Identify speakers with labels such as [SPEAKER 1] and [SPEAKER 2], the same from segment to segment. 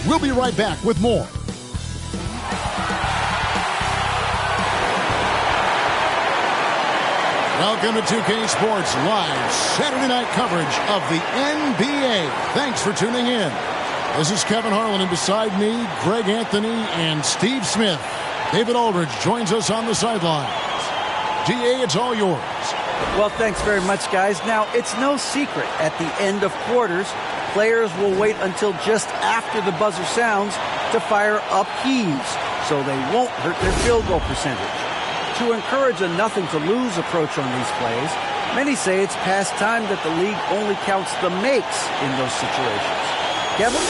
[SPEAKER 1] We'll be right back with more. Welcome to 2K Sports Live Saturday night coverage of the NBA. Thanks for tuning in. This is Kevin Harlan, and beside me, Greg Anthony and Steve Smith. David Aldridge joins us on the sidelines. DA, it's all yours.
[SPEAKER 2] Well, thanks very much, guys. Now, it's no secret at the end of quarters, players will wait until just after the buzzer sounds to fire up heaves, so they won't hurt their field goal percentage. To encourage a nothing-to-lose approach on these plays, many say it's past time that the league only counts the makes in those situations. Kevin,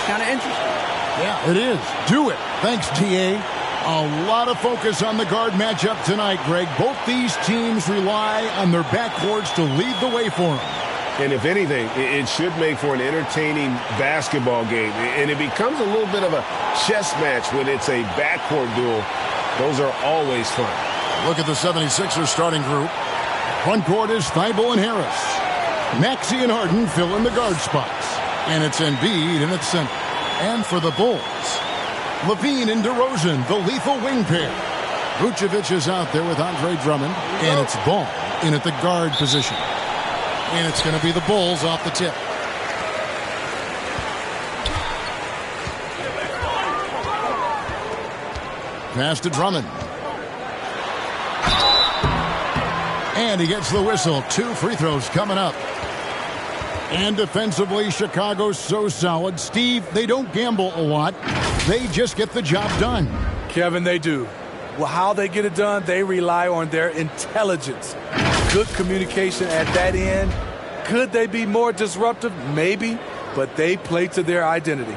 [SPEAKER 2] kind of interesting.
[SPEAKER 1] Yeah, it is. Do it. Thanks, DA. A lot of focus on the guard matchup tonight, Greg. Both these teams rely on their backcourts to lead the way for them.
[SPEAKER 3] And if anything, it should make for an entertaining basketball game. And it becomes a little bit of a chess match when it's a backcourt duel. Those are always fun.
[SPEAKER 1] Look at the 76ers starting group. Front court is Thibault and Harris. Maxey and Harden fill in the guard spots. And it's Embiid in its center. And for the Bulls, Levine and DeRozan, the lethal wing pair. Vucevic is out there with Andre Drummond. And it's Ball in at the guard position. And it's going to be the Bulls off the tip. Pass to Drummond. And he gets the whistle. 2 free throws coming up. And defensively, Chicago's so solid. Steve, they don't gamble a lot. They just get the job done.
[SPEAKER 4] Kevin, they do. Well, how they get it done, they rely on their intelligence. Good communication at that end. Could they be more disruptive? Maybe. But they play to their identity.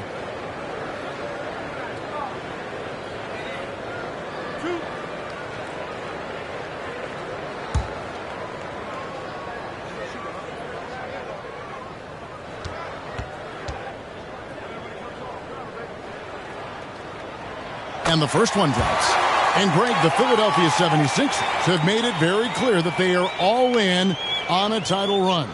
[SPEAKER 1] And the first one drops. And Greg, the Philadelphia 76ers have made it very clear that they are all in on a title run.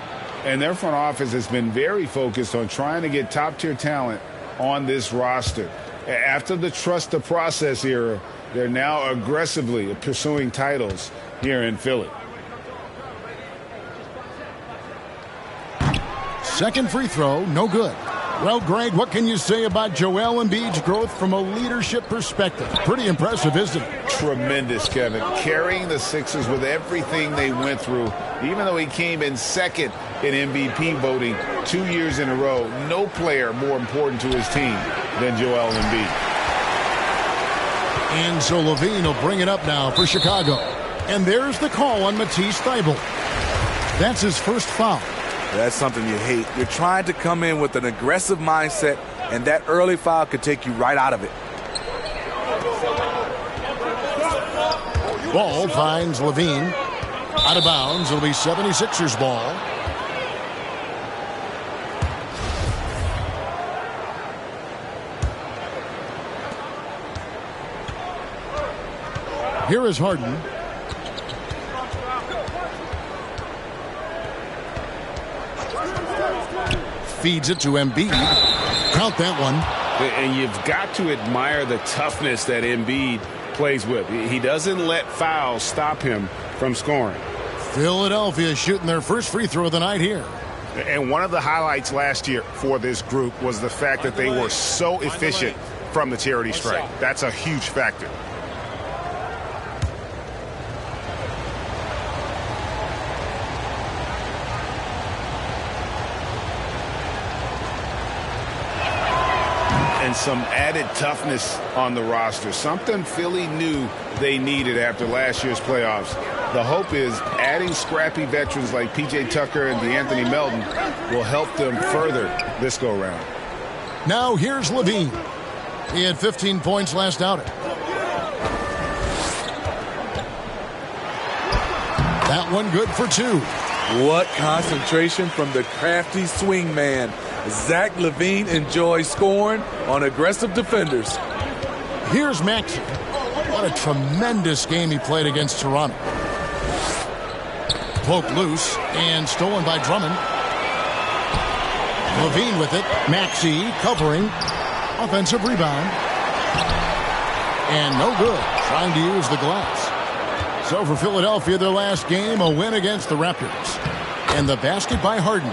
[SPEAKER 3] And their front office has been very focused on trying to get top-tier talent on this roster. After the trust the process era, they're now aggressively pursuing titles here in Philly.
[SPEAKER 1] Second free throw, no good. Well, Greg, what can you say about Joel Embiid's growth from a leadership perspective? Pretty impressive, isn't it?
[SPEAKER 3] Tremendous, Kevin. Carrying the Sixers with everything they went through, even though he came in second in MVP voting 2 years in a row. No player more important to his team than Joel Embiid.
[SPEAKER 1] And so Levine will bring it up now for Chicago. And there's the call on Matisse Thybulle. That's his first foul.
[SPEAKER 4] That's something you hate. You're trying to come in with an aggressive mindset, and that early foul could take you right out of it.
[SPEAKER 1] Ball finds Levine. Out of bounds. It'll be 76ers ball. Here is Harden. Feeds it to Embiid. Count that one.
[SPEAKER 3] And you've got to admire the toughness that Embiid plays with. He doesn't let fouls stop him from scoring.
[SPEAKER 1] Philadelphia shooting their first free throw of the night here.
[SPEAKER 3] And one of the highlights last year for this group was the fact that they were so efficient from the charity stripe. That's a huge factor. And some added toughness on the roster. Something Philly knew they needed after last year's playoffs. The hope is adding scrappy veterans like P.J. Tucker and DeAnthony Melton will help them further this go-round.
[SPEAKER 1] Now here's Levine. He had 15 points last outing. That one good for 2.
[SPEAKER 4] What concentration from the crafty swing man. Zach LaVine enjoys scoring on aggressive defenders.
[SPEAKER 1] Here's Maxey. What a tremendous game he played against Toronto. Poked loose and stolen by Drummond. LaVine with it. Maxey covering. Offensive rebound. And no good. Trying to use the glass. So for Philadelphia, their last game, a win against the Raptors. And the basket by Harden.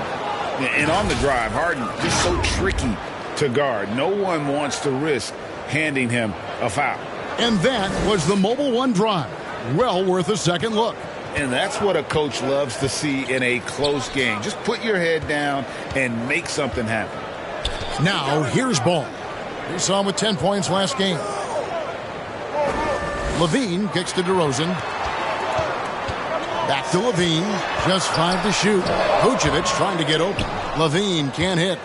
[SPEAKER 3] And on the drive, Harden just so tricky to guard. No one wants to risk handing him a foul.
[SPEAKER 1] And that was the Mobile One drive. Well worth a second look.
[SPEAKER 3] And that's what a coach loves to see in a close game. Just put your head down and make something happen.
[SPEAKER 1] Now, here's Ball. We saw him with 10 points last game. Levine kicks to DeRozan. Back to Levine. Just 5 to shoot. Vucevic trying to get open. Levine can't hit.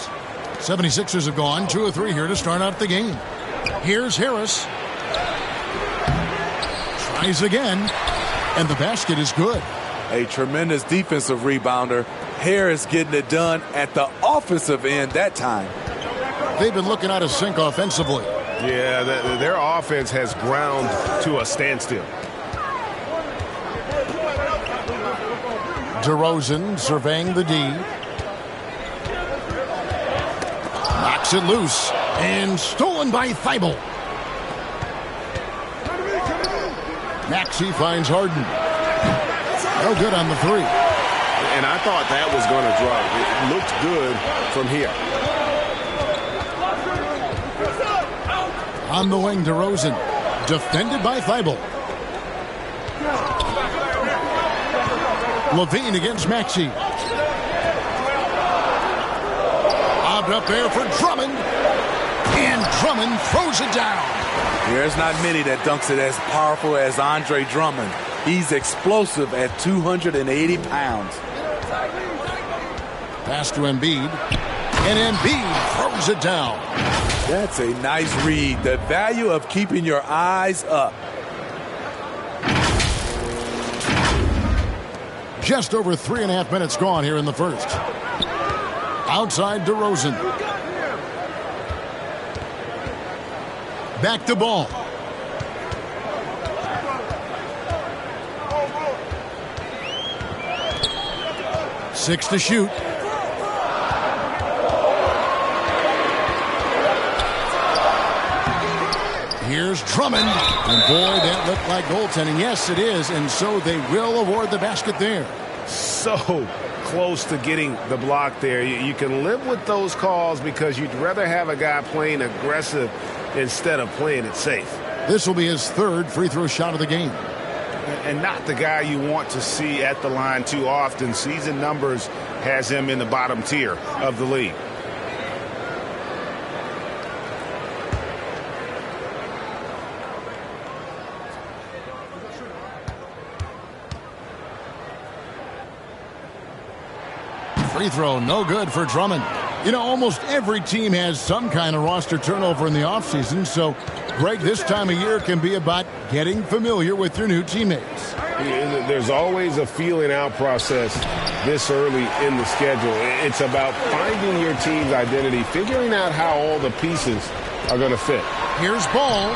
[SPEAKER 1] 76ers have gone 2 of 3 here to start out the game. Here's Harris. Tries again. And the basket is good.
[SPEAKER 4] A tremendous defensive rebounder. Harris getting it done at the offensive end that time.
[SPEAKER 1] They've been looking out of sync offensively.
[SPEAKER 5] Yeah, their offense has ground to a standstill.
[SPEAKER 1] DeRozan surveying the D. Knocks it loose. And stolen by Thibault. Maxey finds Harden. No good on the 3.
[SPEAKER 5] And I thought that was going to drop. It looked good from here.
[SPEAKER 1] On the wing, DeRozan. Defended by Thibault. Levine against Maxey. Lobbed up there for Drummond. And Drummond throws it down.
[SPEAKER 4] There's not many that dunks it as powerful as Andre Drummond. He's explosive at 280 pounds.
[SPEAKER 1] Pass to Embiid. And Embiid throws it down.
[SPEAKER 4] That's a nice read. The value of keeping your eyes up.
[SPEAKER 1] Just over 3.5 minutes gone here in the first. Outside DeRozan. Back to Ball. Six to shoot. Here's Drummond. And boy, that looked like goaltending. Yes, it is. And so they will award the basket there.
[SPEAKER 5] So close to getting the block there. You can live with those calls because you'd rather have a guy playing aggressive instead of playing it safe.
[SPEAKER 1] This will be his 3rd free throw shot of the game.
[SPEAKER 3] And not the guy you want to see at the line too often. Season numbers has him in the bottom tier of the league.
[SPEAKER 1] Free throw, no good for Drummond. You know, almost every team has some kind of roster turnover in the offseason, so, Greg, this time of year can be about getting familiar with your new teammates.
[SPEAKER 5] There's always a feeling out process this early in the schedule. It's about finding your team's identity, figuring out how all the pieces are going to fit.
[SPEAKER 1] Here's Ball.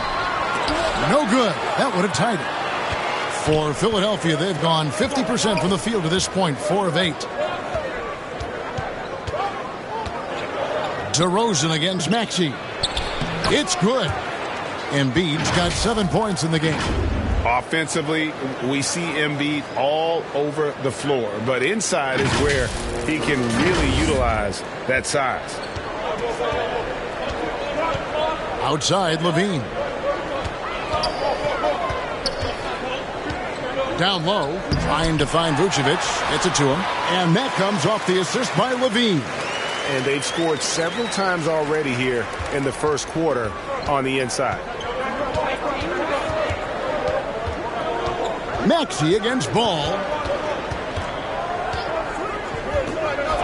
[SPEAKER 1] No good. That would have tied it. For Philadelphia, they've gone 50% from the field to this point, 4 of 8. DeRozan against Maxey. It's good. Embiid's got 7 points in the game.
[SPEAKER 3] Offensively, we see Embiid all over the floor, but inside is where he can really utilize that size.
[SPEAKER 1] Outside, Levine. Down low, trying to find Vucevic. Gets it to him. And that comes off the assist by Levine.
[SPEAKER 5] And they've scored several times already here in the first quarter on the inside.
[SPEAKER 1] Maxey against Ball.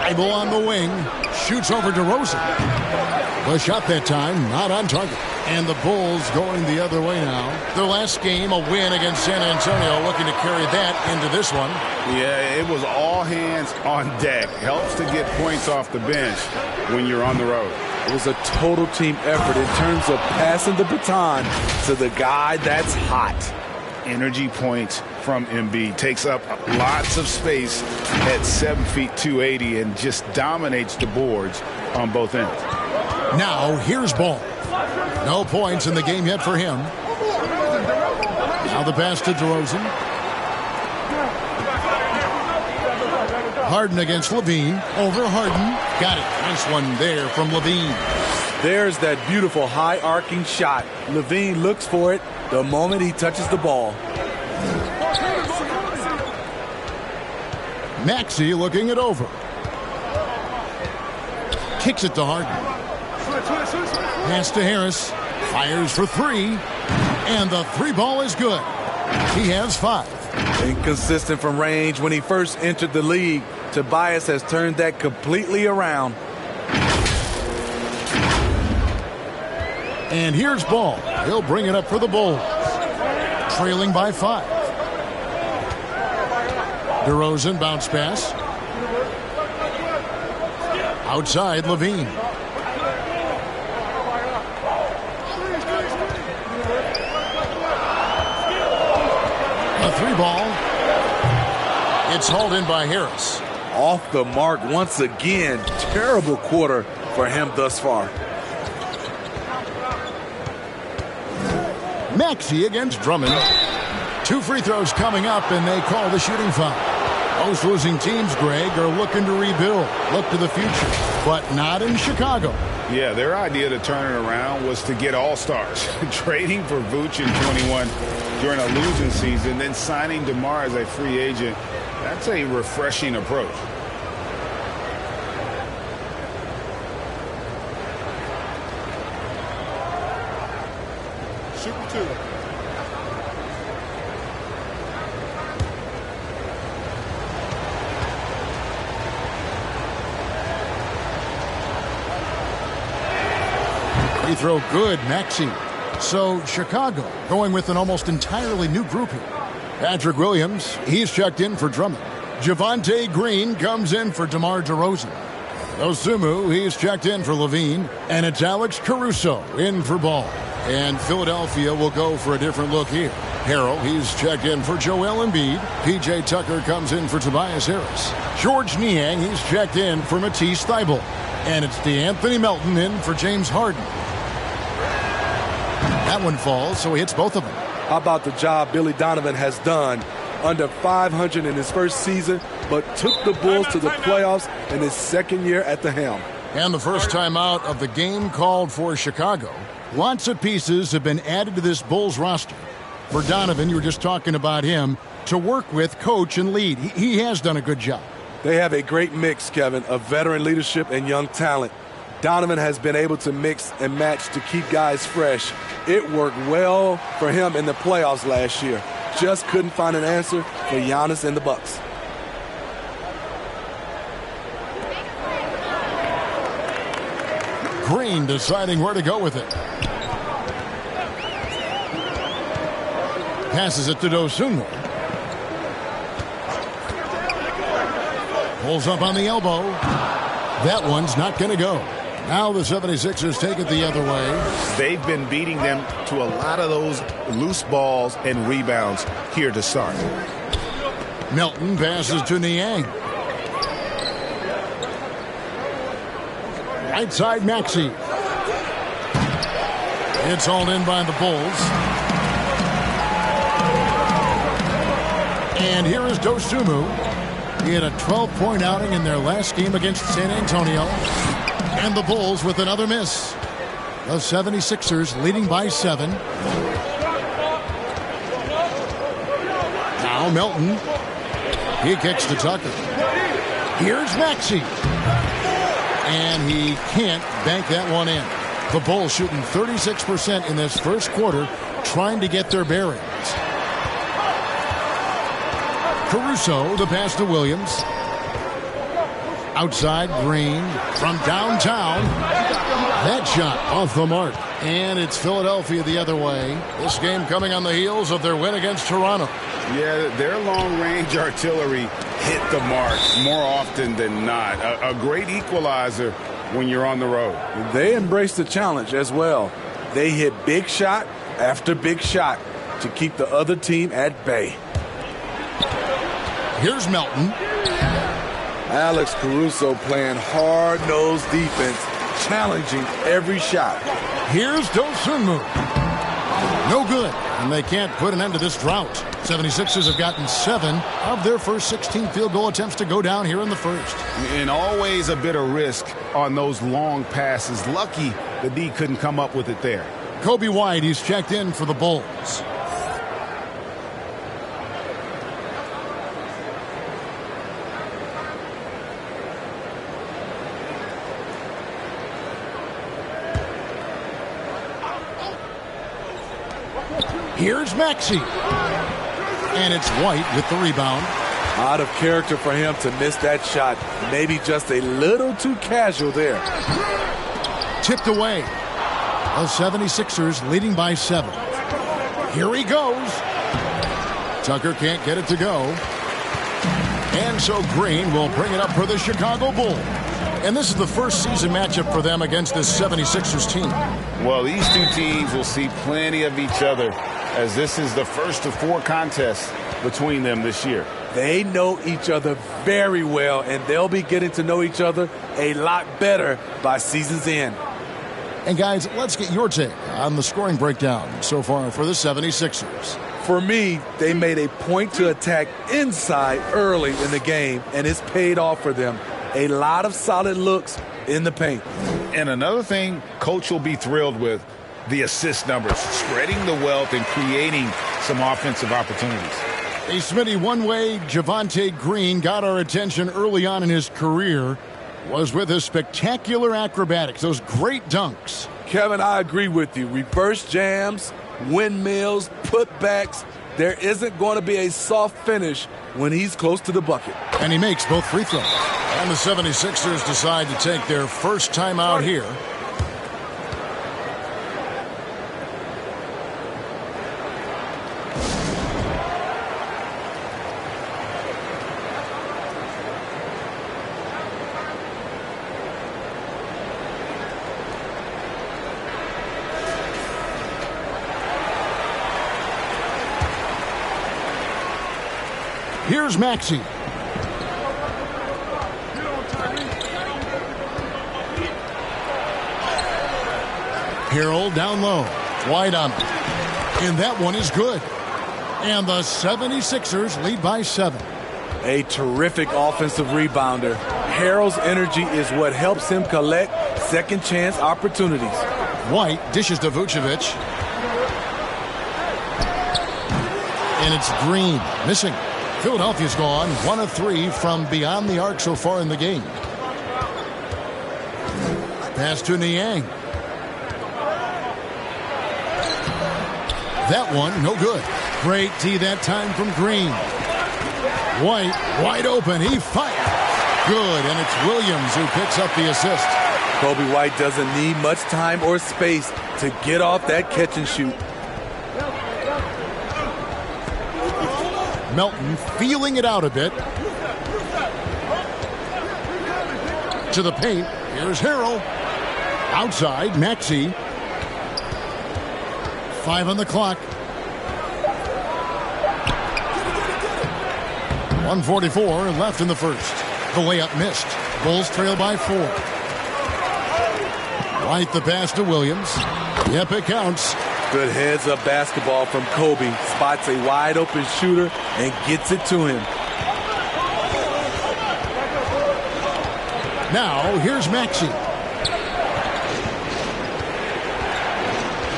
[SPEAKER 1] Thibault on the wing. Shoots over DeRozan. The shot that time, not on target. And the Bulls going the other way now. Their last game, a win against San Antonio, looking to carry that into this one.
[SPEAKER 3] Yeah, it was all hands on deck. Helps to get points off the bench when you're on the road.
[SPEAKER 4] It was a total team effort in terms of passing the baton to the guy that's hot.
[SPEAKER 3] Energy points from Embiid. Takes up lots of space at 7 feet 280 and just dominates the boards on both ends.
[SPEAKER 1] Now, here's Ball. No points in the game yet for him. Now the pass to DeRozan. Harden against Levine. Over Harden. Got it. Nice one there from Levine.
[SPEAKER 4] There's that beautiful high arcing shot. Levine looks for it the moment he touches the ball.
[SPEAKER 1] Maxey looking it over. Kicks it to Harden. Pass to Harris. Fires for three. And the three ball is good. He has 5.
[SPEAKER 4] Inconsistent from range when he first entered the league. Tobias has turned that completely around.
[SPEAKER 1] And here's Ball. He'll bring it up for the Bulls. Trailing by 5. DeRozan bounce pass. Outside Levine. A 3 ball. It's hauled in by Harris.
[SPEAKER 4] Off the mark once again. Terrible quarter for him thus far.
[SPEAKER 1] Maxey against Drummond. 2 free throws coming up, and they call the shooting foul. Most losing teams, Greg, are looking to rebuild, look to the future, but not in Chicago.
[SPEAKER 3] Yeah, their idea to turn it around was to get all-stars. Trading for Vooch in 21 during a losing season, then signing DeMar as a free agent. That's a refreshing approach.
[SPEAKER 1] Super 2. Free throw good, Maxey. So Chicago going with an almost entirely new group here. Patrick Williams, he's checked in for Drummond. Javonte Green comes in for DeMar DeRozan. Osumu, he's checked in for Levine. And it's Alex Caruso in for Ball. And Philadelphia will go for a different look here. Harrell, he's checked in for Joel Embiid. P.J. Tucker comes in for Tobias Harris. George Niang, he's checked in for Matisse Thybulle. And it's DeAnthony Melton in for James Harden. That one falls, so he hits both of them.
[SPEAKER 4] How about the job Billy Donovan has done? Under 500 in his first season, but took the Bulls to the playoffs in his second year at the helm.
[SPEAKER 1] And the first time out of the game called for Chicago. Lots of pieces have been added to this Bulls roster. For Donovan, you were just talking about him, to work with, coach, and lead. He has done a good job.
[SPEAKER 4] They have a great mix, Kevin, of veteran leadership and young talent. Donovan has been able to mix and match to keep guys fresh. It worked well for him in the playoffs last year. Just couldn't find an answer for Giannis and the Bucks.
[SPEAKER 1] Green deciding where to go with it. Passes it to Dosunmu. Pulls up on the elbow. That one's not going to go. Now the 76ers take it the other way.
[SPEAKER 3] They've been beating them to a lot of those loose balls and rebounds here to start.
[SPEAKER 1] Melton passes to Niang. Right side Maxey. It's hauled in by the Bulls. And here is Dosunmu. He had a 12-point outing in their last game against San Antonio. And the Bulls with another miss. The 76ers leading by 7. Now Melton. He kicks to Tucker. Here's Maxey. And he can't bank that one in. The Bulls shooting 36% in this first quarter, trying to get their bearings. Caruso, the pass to Williams. Outside Green from downtown. That shot off the mark. And it's Philadelphia the other way. This game coming on the heels of their win against Toronto.
[SPEAKER 3] Yeah, their long-range artillery hit the mark more often than not. A great equalizer when you're on the road.
[SPEAKER 4] They embrace the challenge as well. They hit big shot after big shot to keep the other team at bay.
[SPEAKER 1] Here's Melton.
[SPEAKER 4] Alex Caruso playing hard-nosed defense, challenging every shot.
[SPEAKER 1] Here's Dosunmu. No good, and they can't put an end to this drought. 76ers have gotten 7 of their first 16 field goal attempts to go down here in the first.
[SPEAKER 3] And always a bit of risk on those long passes. Lucky the D couldn't come up with it there.
[SPEAKER 1] Kobe White, he's checked in for the Bulls. Here's Maxey. And it's White with the rebound.
[SPEAKER 4] Out of character for him to miss that shot. Maybe just a little too casual there.
[SPEAKER 1] Tipped away. The 76ers leading by 7. Here he goes. Tucker can't get it to go. And so Green will bring it up for the Chicago Bulls. And this is the first season matchup for them against this 76ers team.
[SPEAKER 3] Well, these two teams will see plenty of each other, as this is the first of 4 contests between them this year.
[SPEAKER 4] They know each other very well, and they'll be getting to know each other a lot better by season's end.
[SPEAKER 1] And guys, let's get your take on the scoring breakdown so far for the 76ers.
[SPEAKER 4] For me, they made a point to attack inside early in the game, and it's paid off for them. A lot of solid looks in the paint.
[SPEAKER 3] And another thing Coach will be thrilled with, the assist numbers, spreading the wealth and creating some offensive opportunities.
[SPEAKER 1] Hey, Smitty, one way Javonte Green got our attention early on in his career was with his spectacular acrobatics, those great dunks.
[SPEAKER 4] Kevin, I agree with you. Reverse jams, windmills, putbacks. There isn't going to be a soft finish when he's close to the bucket.
[SPEAKER 1] And he makes both free throws. And the 76ers decide to take their first time out here. Here's Maxey. Harrell down low. White on it. And that one is good. And the 76ers lead by 7.
[SPEAKER 4] A terrific offensive rebounder. Harrell's energy is what helps him collect second chance opportunities.
[SPEAKER 1] White dishes to Vucevic. And it's Green missing. Philadelphia's gone 1 of 3 from beyond the arc so far in the game. Pass to Niang. That one, no good. Great D that time from Green. White, wide open. He fired. Good, and it's Williams who picks up the assist.
[SPEAKER 4] Kobe White doesn't need much time or space to get off that catch and shoot.
[SPEAKER 1] Melton feeling it out a bit. To the paint. Here's Harrell. Outside, Maxey. 5 on the clock. 1:44 left in the first. The layup missed. Bulls trail by 4. White the pass to Williams. Yep, it counts.
[SPEAKER 4] Good heads-up basketball from Kobe. Spots a wide-open shooter and gets it to him.
[SPEAKER 1] Now, here's Maxey.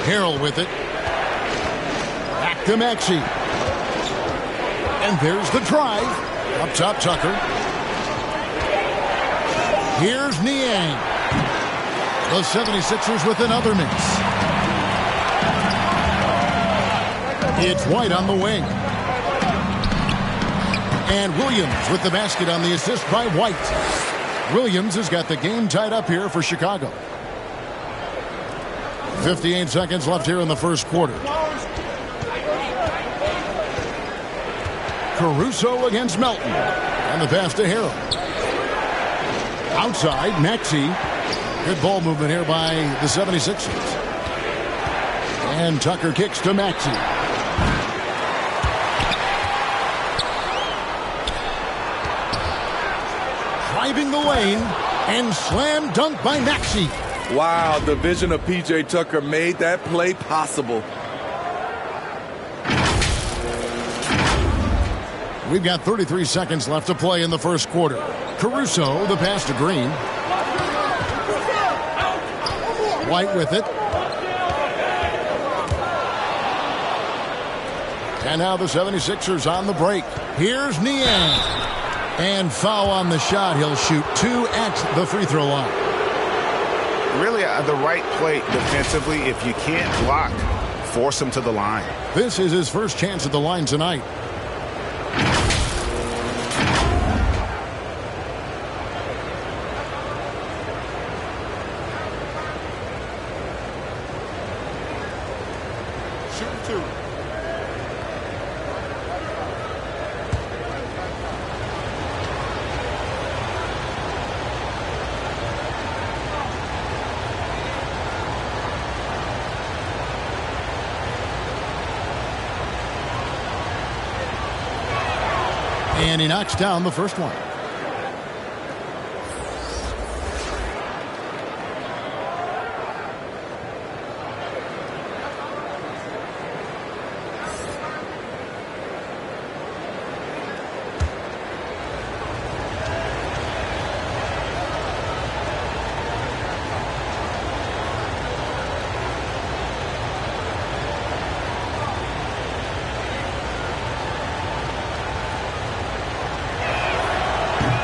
[SPEAKER 1] Harrell with it. Back to Maxey. And there's the drive. Up top, Tucker. Here's Niang. The 76ers with another miss. It's White on the wing. And Williams with the basket on the assist by White. Williams has got the game tied up here for Chicago. 58 seconds left here in the first quarter. Caruso against Melton. And the pass to Harrell. Outside, Maxey. Good ball movement here by the 76ers. And Tucker kicks to Maxey. Driving the lane. And slam dunk by Maxey.
[SPEAKER 4] Wow, the vision of P.J. Tucker made that play possible.
[SPEAKER 1] We've got 33 seconds left to play in the first quarter. Caruso, the pass to Green. White with it. And now the 76ers on the break. Here's Niang. And foul on the shot. He'll shoot 2 at the free throw line.
[SPEAKER 3] Really the right play defensively. If you can't block, force him to the line.
[SPEAKER 1] This is his first chance at the line tonight.
[SPEAKER 3] Shoot 2.
[SPEAKER 1] And he knocks down the first one.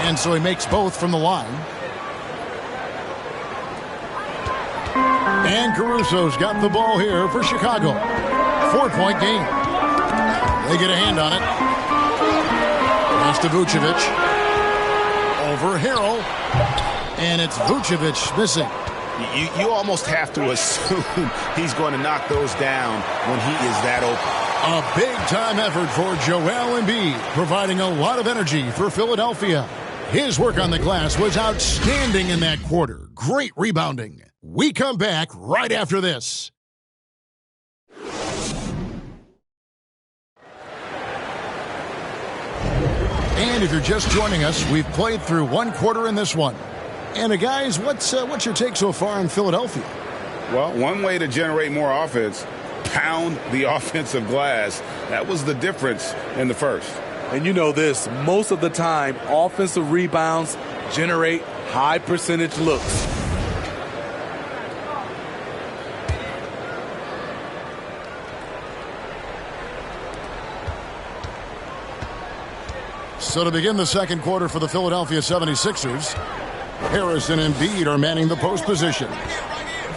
[SPEAKER 1] And so he makes both from the line. And Caruso's got the ball here for Chicago. 4-point game. They get a hand on it. Pass to Vucevic. Over Harrell. And it's Vucevic missing.
[SPEAKER 3] You almost have to assume he's going to knock those down when he is that open.
[SPEAKER 1] A big-time effort for Joel Embiid, providing a lot of energy for Philadelphia. His work on the glass was outstanding in that quarter. Great rebounding. We come back right after this. And if you're just joining us, we've played through one quarter in this one. And guys, what's your take so far on Philadelphia?
[SPEAKER 3] Well, one way to generate more offense, pound the offensive glass. That was the difference in the first.
[SPEAKER 4] And you know this, most of the time, offensive rebounds generate high percentage looks.
[SPEAKER 1] So to begin the second quarter for the Philadelphia 76ers, Harris and Embiid are manning the post position.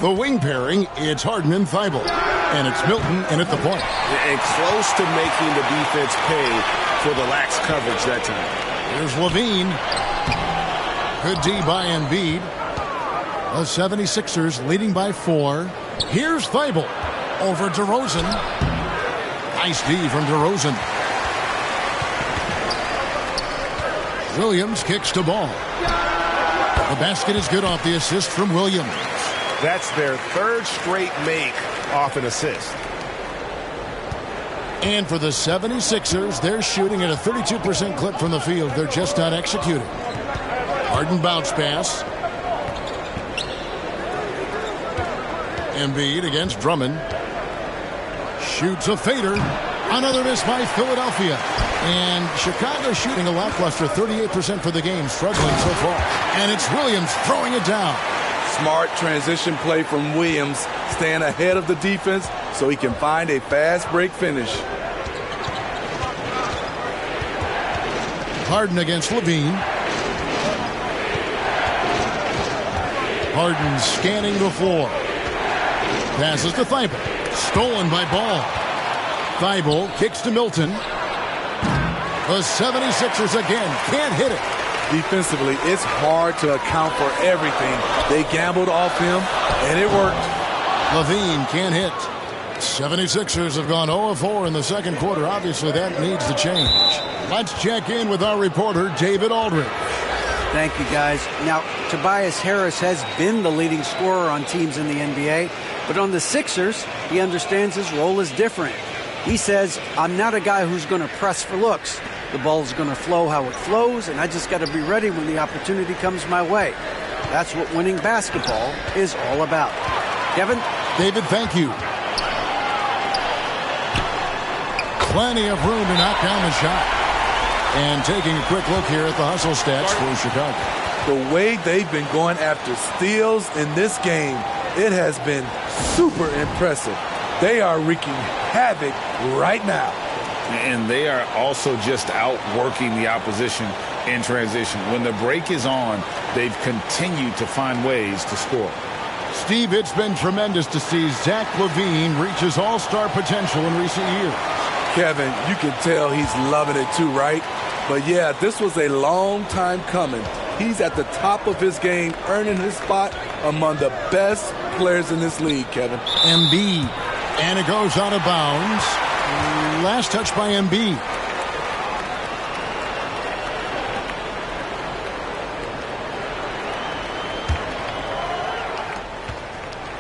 [SPEAKER 1] The wing pairing, it's Harden and Thibault. And it's Milton in at the point.
[SPEAKER 3] And close to making the defense pay for the lax coverage that time.
[SPEAKER 1] Here's Levine. Good D by Embiid. The 76ers leading by 4. Here's Thibault. Over DeRozan. Nice D from DeRozan. Williams kicks to ball. The basket is good off the assist from Williams.
[SPEAKER 5] That's their third straight make off an assist.
[SPEAKER 1] And for the 76ers, they're shooting at a 32% clip from the field. They're just not executing. Harden bounce pass. Embiid against Drummond. Shoots a fader. Another miss by Philadelphia. And Chicago shooting a lackluster 38% for the game, struggling so far. And it's Williams throwing it down.
[SPEAKER 4] Smart transition play from Williams, staying ahead of the defense so he can find a fast break finish.
[SPEAKER 1] Harden against Levine. Harden scanning the floor. Passes to Thibault. Stolen by Ball. Thibault kicks to Milton. The 76ers again can't hit it.
[SPEAKER 4] Defensively, it's hard to account for everything. They gambled off him, and it worked.
[SPEAKER 1] Levine can't hit. 76ers have gone 0-4 in the second quarter. Obviously, that needs to change. Let's check in with our reporter, David Aldridge.
[SPEAKER 2] Thank you, guys. Now, Tobias Harris has been the leading scorer on teams in the NBA, but on the Sixers, he understands his role is different. He says, I'm not a guy who's going to press for looks. The ball's going to flow how it flows, and I just got to be ready when the opportunity comes my way. That's what winning basketball is all about. Kevin?
[SPEAKER 1] David, thank you. Plenty of room to knock down the shot. And taking a quick look here at the hustle stats for Chicago.
[SPEAKER 4] The way they've been going after steals in this game, it has been super impressive. They are wreaking havoc right now.
[SPEAKER 3] And they are also just outworking the opposition in transition. When the break is on, they've continued to find ways to score.
[SPEAKER 1] Steve, it's been tremendous to see Zach LaVine reach his all-star potential in recent years.
[SPEAKER 4] Kevin, you can tell he's loving it too, right? But yeah, this was a long time coming. He's at the top of his game, earning his spot among the best players in this league, Kevin.
[SPEAKER 1] Embiid. And it goes out of bounds. Last touch by Embiid.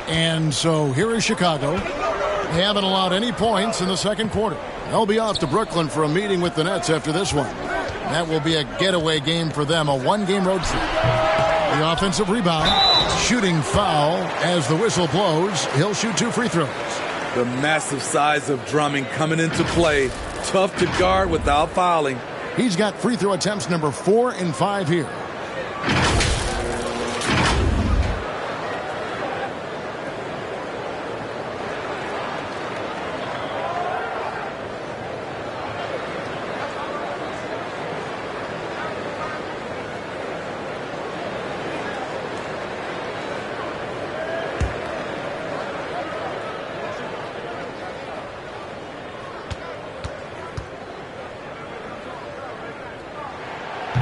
[SPEAKER 1] And so here is Chicago. They haven't allowed any points in the second quarter. They'll be off to Brooklyn for a meeting with the Nets after this one. That will be a getaway game for them, a one-game road trip. The offensive rebound, shooting foul as the whistle blows. He'll shoot 2 free throws.
[SPEAKER 4] The massive size of Drummond coming into play. Tough to guard without fouling.
[SPEAKER 1] He's got free throw attempts number 4 and 5 here.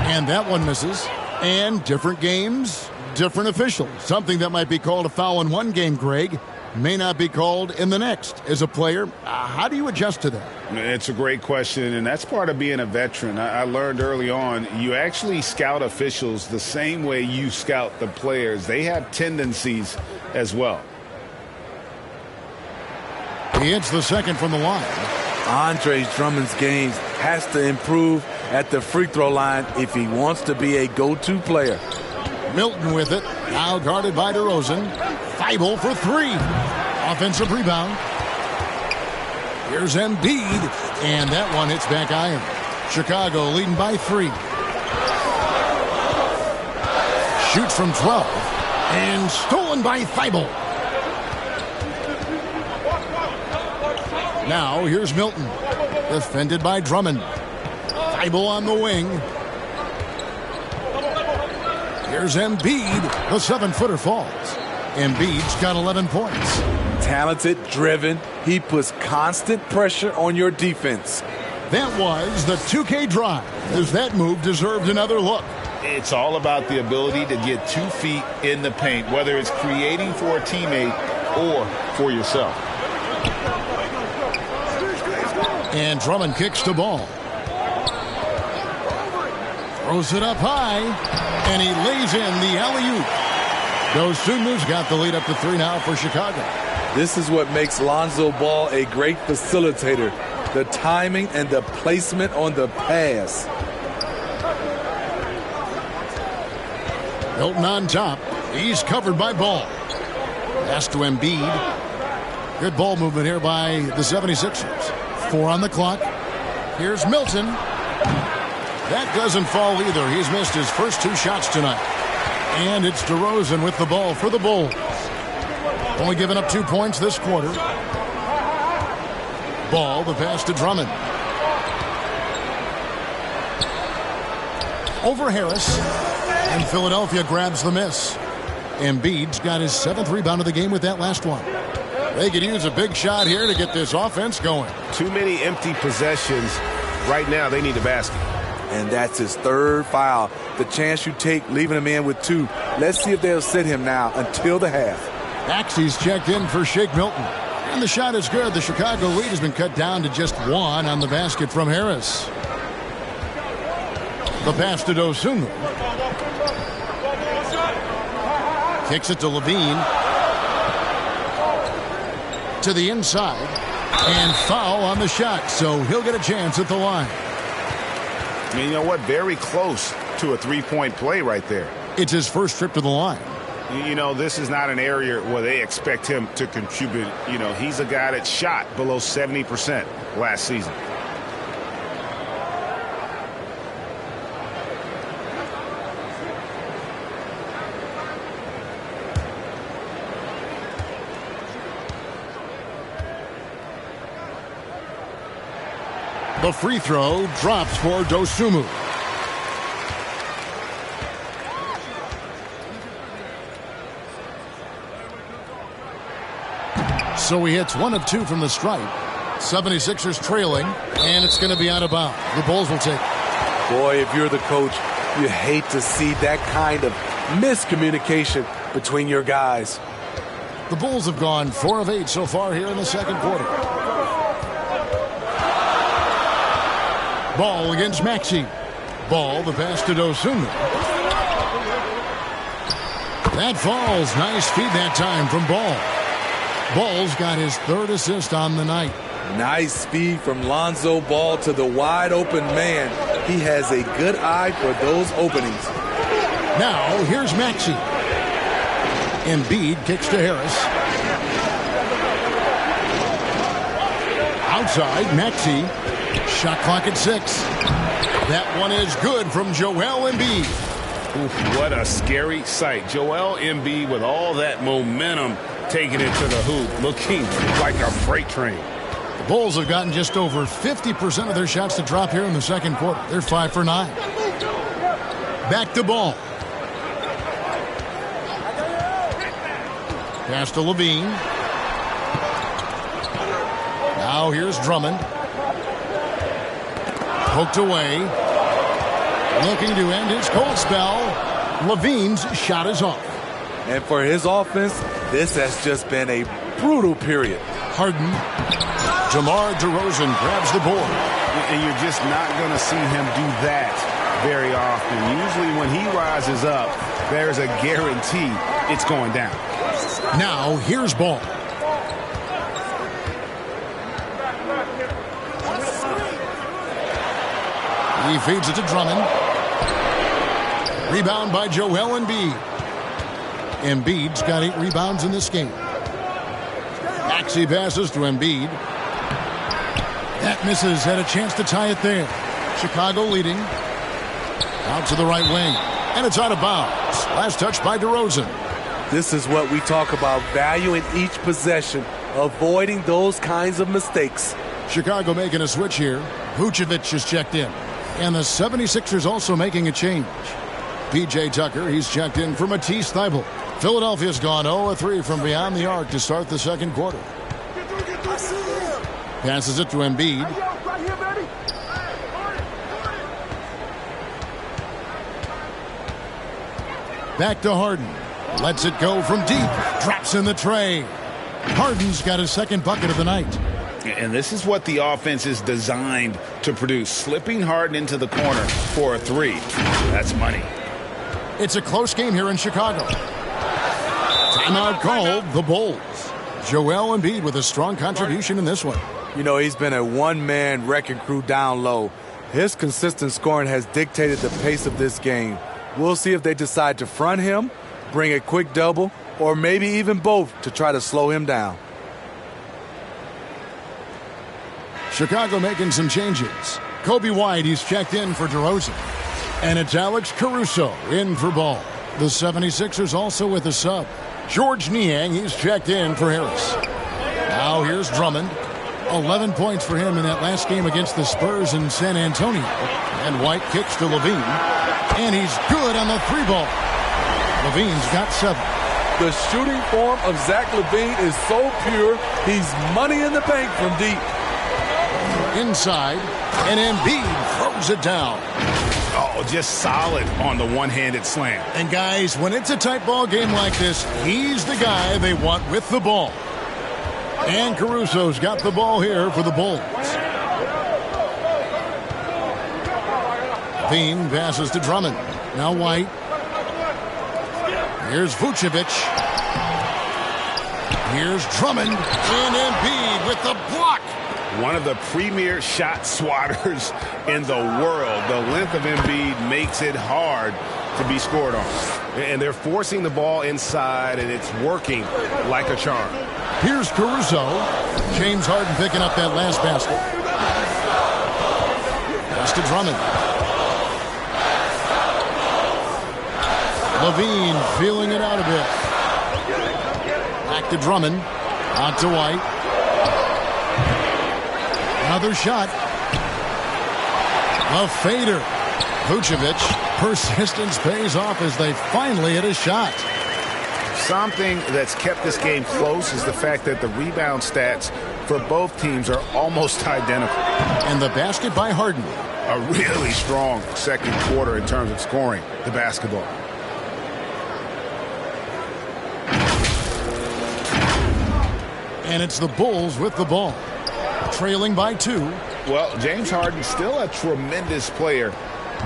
[SPEAKER 1] And that one misses. And different games, different officials. Something that might be called a foul in one game, Greg, may not be called in the next. As a player, how do you adjust to that?
[SPEAKER 3] It's a great question, and that's part of being a veteran. I learned early on, you actually scout officials the same way you scout the players. They have tendencies as well.
[SPEAKER 1] He hits the second from the line.
[SPEAKER 4] Andre Drummond's game has to improve at the free throw line if he wants to be a go-to player.
[SPEAKER 1] Milton with it. Now guarded by DeRozan. Thibault for 3. Offensive rebound. Here's Embiid. And that one hits back iron. Chicago leading by 3. Shoots from 12. And stolen by Thibault. Now here's Milton. Defended by Drummond. Thibault on the wing. Here's Embiid. The 7-footer falls. Embiid's got 11 points.
[SPEAKER 4] Talented, driven. He puts constant pressure on your defense.
[SPEAKER 1] That was the 2K drive, as that move deserved another look.
[SPEAKER 3] It's all about the ability to get 2 feet in the paint, whether it's creating for a teammate or for yourself.
[SPEAKER 1] And Drummond kicks the ball. Throws it up high. And he lays in the alley-oop. Dosunmu's got the lead up to 3 now for Chicago.
[SPEAKER 4] This is what makes Lonzo Ball a great facilitator. The timing and the placement on the pass.
[SPEAKER 1] Milton on top. He's covered by Ball. Pass to Embiid. Good ball movement here by the 76ers. 4 on the clock. Here's Milton. That doesn't fall either. He's missed his first 2 shots tonight. And it's DeRozan with the ball for the Bulls. Only giving up 2 points this quarter. Ball, the pass to Drummond. Over Harris. And Philadelphia grabs the miss. Embiid's got his 7th rebound of the game with that last one. They could use a big shot here to get this offense going.
[SPEAKER 5] Too many empty possessions. Right now, they need a basket.
[SPEAKER 4] And that's his 3rd foul. The chance you take leaving him in with 2. Let's see if they'll sit him now until the half.
[SPEAKER 1] Axie's checked in for Shake Milton. And the shot is good. The Chicago lead has been cut down to just 1 on the basket from Harris. The pass to Dosunmu. Kicks it to LaVine. To the inside. And foul on the shot. So he'll get a chance at the line.
[SPEAKER 3] I mean, you know what? Very close to a 3-point play right there.
[SPEAKER 1] It's his first trip to the line.
[SPEAKER 3] You know, this is not an area where they expect him to contribute. You know, he's a guy that shot below 70% last season.
[SPEAKER 1] The free throw drops for Dosunmu. So he hits 1 of 2 from the stripe. 76ers trailing, and it's going to be out of bounds. The Bulls will take it.
[SPEAKER 4] Boy, if you're the coach, you hate to see that kind of miscommunication between your guys.
[SPEAKER 1] The Bulls have gone 4 of 8 so far here in the second quarter. Ball against Maxey. Ball, the pass to Dosunmu. That falls. Nice feed that time from Ball. Ball's got his 3rd assist on the night.
[SPEAKER 4] Nice speed from Lonzo Ball to the wide open man. He has a good eye for those openings.
[SPEAKER 1] Now, here's Maxey. Embiid kicks to Harris. Outside, Maxey. Shot clock at 6. That one is good from Joel Embiid.
[SPEAKER 3] Oof, what a scary sight. Joel Embiid with all that momentum taking it to the hoop, looking like a freight train.
[SPEAKER 1] The Bulls have gotten just over 50% of their shots to drop here in the second quarter. They're 5 for 9. Back to Ball. Pass to Levine. Now here's Drummond. Poked away. Looking to end his cold spell. Levine's shot is off.
[SPEAKER 4] And for his offense, this has just been a brutal period.
[SPEAKER 1] Harden. DeMar DeRozan grabs the board.
[SPEAKER 3] And you're just not going to see him do that very often. Usually when he rises up, there's a guarantee it's going down.
[SPEAKER 1] Now here's Ball. He feeds it to Drummond. Rebound by Joel Embiid. Embiid's got 8 rebounds in this game. Maxey passes to Embiid. That misses. Had a chance to tie it there. Chicago leading. Out to the right wing. And it's out of bounds. Last touch by DeRozan.
[SPEAKER 4] This is what we talk about, valuing each possession, avoiding those kinds of mistakes.
[SPEAKER 1] Chicago making a switch here. Vucevic is checked in. And the 76ers also making a change. P.J. Tucker, he's checked in for Matisse Thybulle. Philadelphia's gone 0-3 from beyond the arc to start the second quarter. Passes it to Embiid. Back to Harden. Lets it go from deep. Drops in the tray. Harden's got his second bucket of the night.
[SPEAKER 3] And this is what the offense is designed to produce. Slipping Harden into the corner for a 3. That's money.
[SPEAKER 1] It's a close game here in Chicago. Timeout called, the Bulls. Joel Embiid with a strong contribution in this one.
[SPEAKER 4] You know, he's been a one-man wrecking crew down low. His consistent scoring has dictated the pace of this game. We'll see if they decide to front him, bring a quick double, or maybe even both to try to slow him down.
[SPEAKER 1] Chicago making some changes. Kobe White, he's checked in for DeRozan. And it's Alex Caruso in for Ball. The 76ers also with a sub. George Niang, he's checked in for Harris. Now here's Drummond. 11 points for him in that last game against the Spurs in San Antonio. And White kicks to Levine. And he's good on the 3-ball. Levine's got 7.
[SPEAKER 4] The shooting form of Zach LaVine is so pure, he's money in the bank from deep.
[SPEAKER 1] Inside, and Embiid throws it down.
[SPEAKER 3] Oh, just solid on the one-handed slam.
[SPEAKER 1] And guys, when it's a tight ball game like this, he's the guy they want with the ball. And Caruso's got the ball here for the Bulls. Levine passes to Drummond. Now White. Here's Vucevic. Here's Drummond. And Embiid with the block.
[SPEAKER 3] One of the premier shot swatters in the world. The length of Embiid makes it hard to be scored on.
[SPEAKER 5] And they're forcing the ball inside, and it's working like a charm.
[SPEAKER 1] Here's Caruso. James Harden picking up that last basket. Pass to Drummond. Levine feeling it out a bit. Back to Drummond. Out to White. Another shot. A fader. Vucevic. Persistence pays off as they finally hit a shot.
[SPEAKER 3] Something that's kept this game close is the fact that the rebound stats for both teams are almost identical.
[SPEAKER 1] And the basket by Harden.
[SPEAKER 3] A really strong second quarter in terms of scoring the basketball.
[SPEAKER 1] And it's the Bulls with the ball. Trailing by 2.
[SPEAKER 3] Well, James Harden still a tremendous player,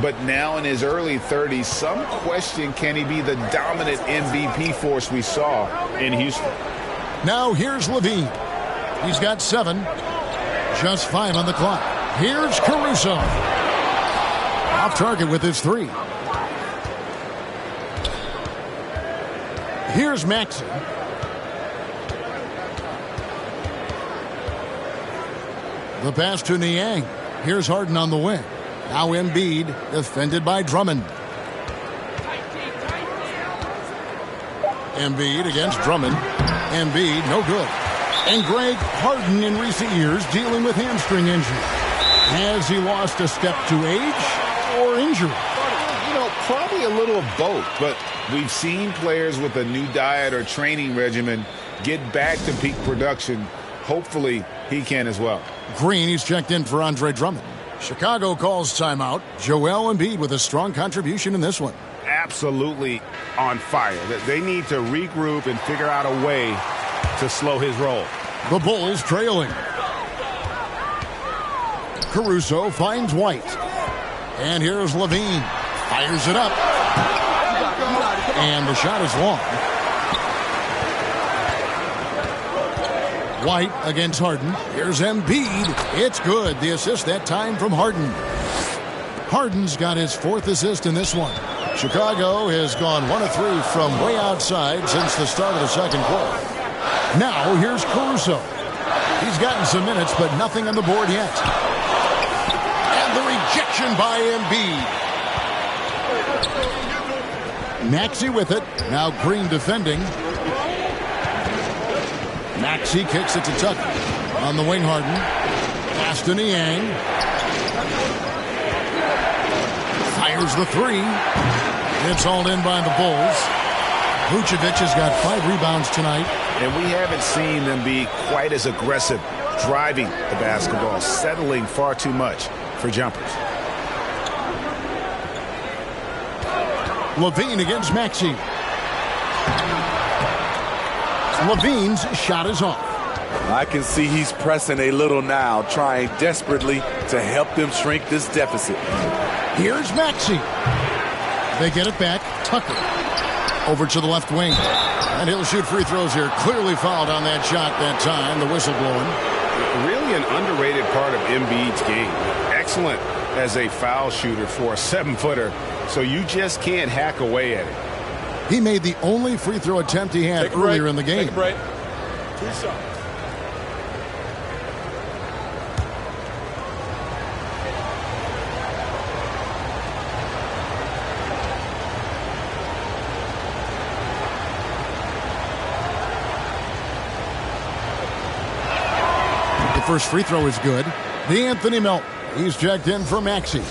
[SPEAKER 3] but now in his early 30s, some question, can he be the dominant MVP force we saw in Houston?
[SPEAKER 1] Now here's Levine. He's got 7. Just 5 on the clock. Here's Caruso. Off target with his 3. Here's Maxey. The pass to Niang. Here's Harden on the wing. Now Embiid, defended by Drummond. Embiid against Drummond. Embiid, no good. And Greg, Harden in recent years dealing with hamstring injury. Has he lost a step to age or injury?
[SPEAKER 3] You know, probably a little of both, but we've seen players with a new diet or training regimen get back to peak production. Hopefully, he can as well.
[SPEAKER 1] Green, he's checked in for Andre Drummond. Chicago calls timeout. Joel Embiid with a strong contribution in this one.
[SPEAKER 3] Absolutely on fire. They need to regroup and figure out a way to slow his roll.
[SPEAKER 1] The Bulls trailing. Caruso finds White. And here's Levine. Fires it up. And the shot is long. White against Harden. Here's Embiid. It's good. The assist that time from Harden. Harden's got his 4th assist in this one. Chicago has gone 1 of 3 from way outside since the start of the second quarter. Now here's Caruso. He's gotten some minutes, but nothing on the board yet. And the rejection by Embiid. Maxey with it. Now Green defending. Maxey kicks it to Tucker. On the wing, Harden. Pass to Niang. Fires the 3. It's hauled in by the Bulls. Vucevic has got 5 rebounds tonight.
[SPEAKER 3] And we haven't seen them be quite as aggressive driving the basketball, settling far too much for jumpers.
[SPEAKER 1] Levine against Maxey. Levine's shot is off.
[SPEAKER 4] I can see he's pressing a little now, trying desperately to help them shrink this deficit.
[SPEAKER 1] Here's Maxey. They get it back. Tucker over to the left wing. And he'll shoot free throws here. Clearly fouled on that shot that time. The whistle blowing.
[SPEAKER 5] Really an underrated part of Embiid's game. Excellent as a foul shooter for a 7-footer. So you just can't hack away at it.
[SPEAKER 1] He made the only free throw attempt he had earlier in the game.
[SPEAKER 4] Take a break.
[SPEAKER 1] The first free throw is good. D'Anthony Melton. He's checked in for Maxey.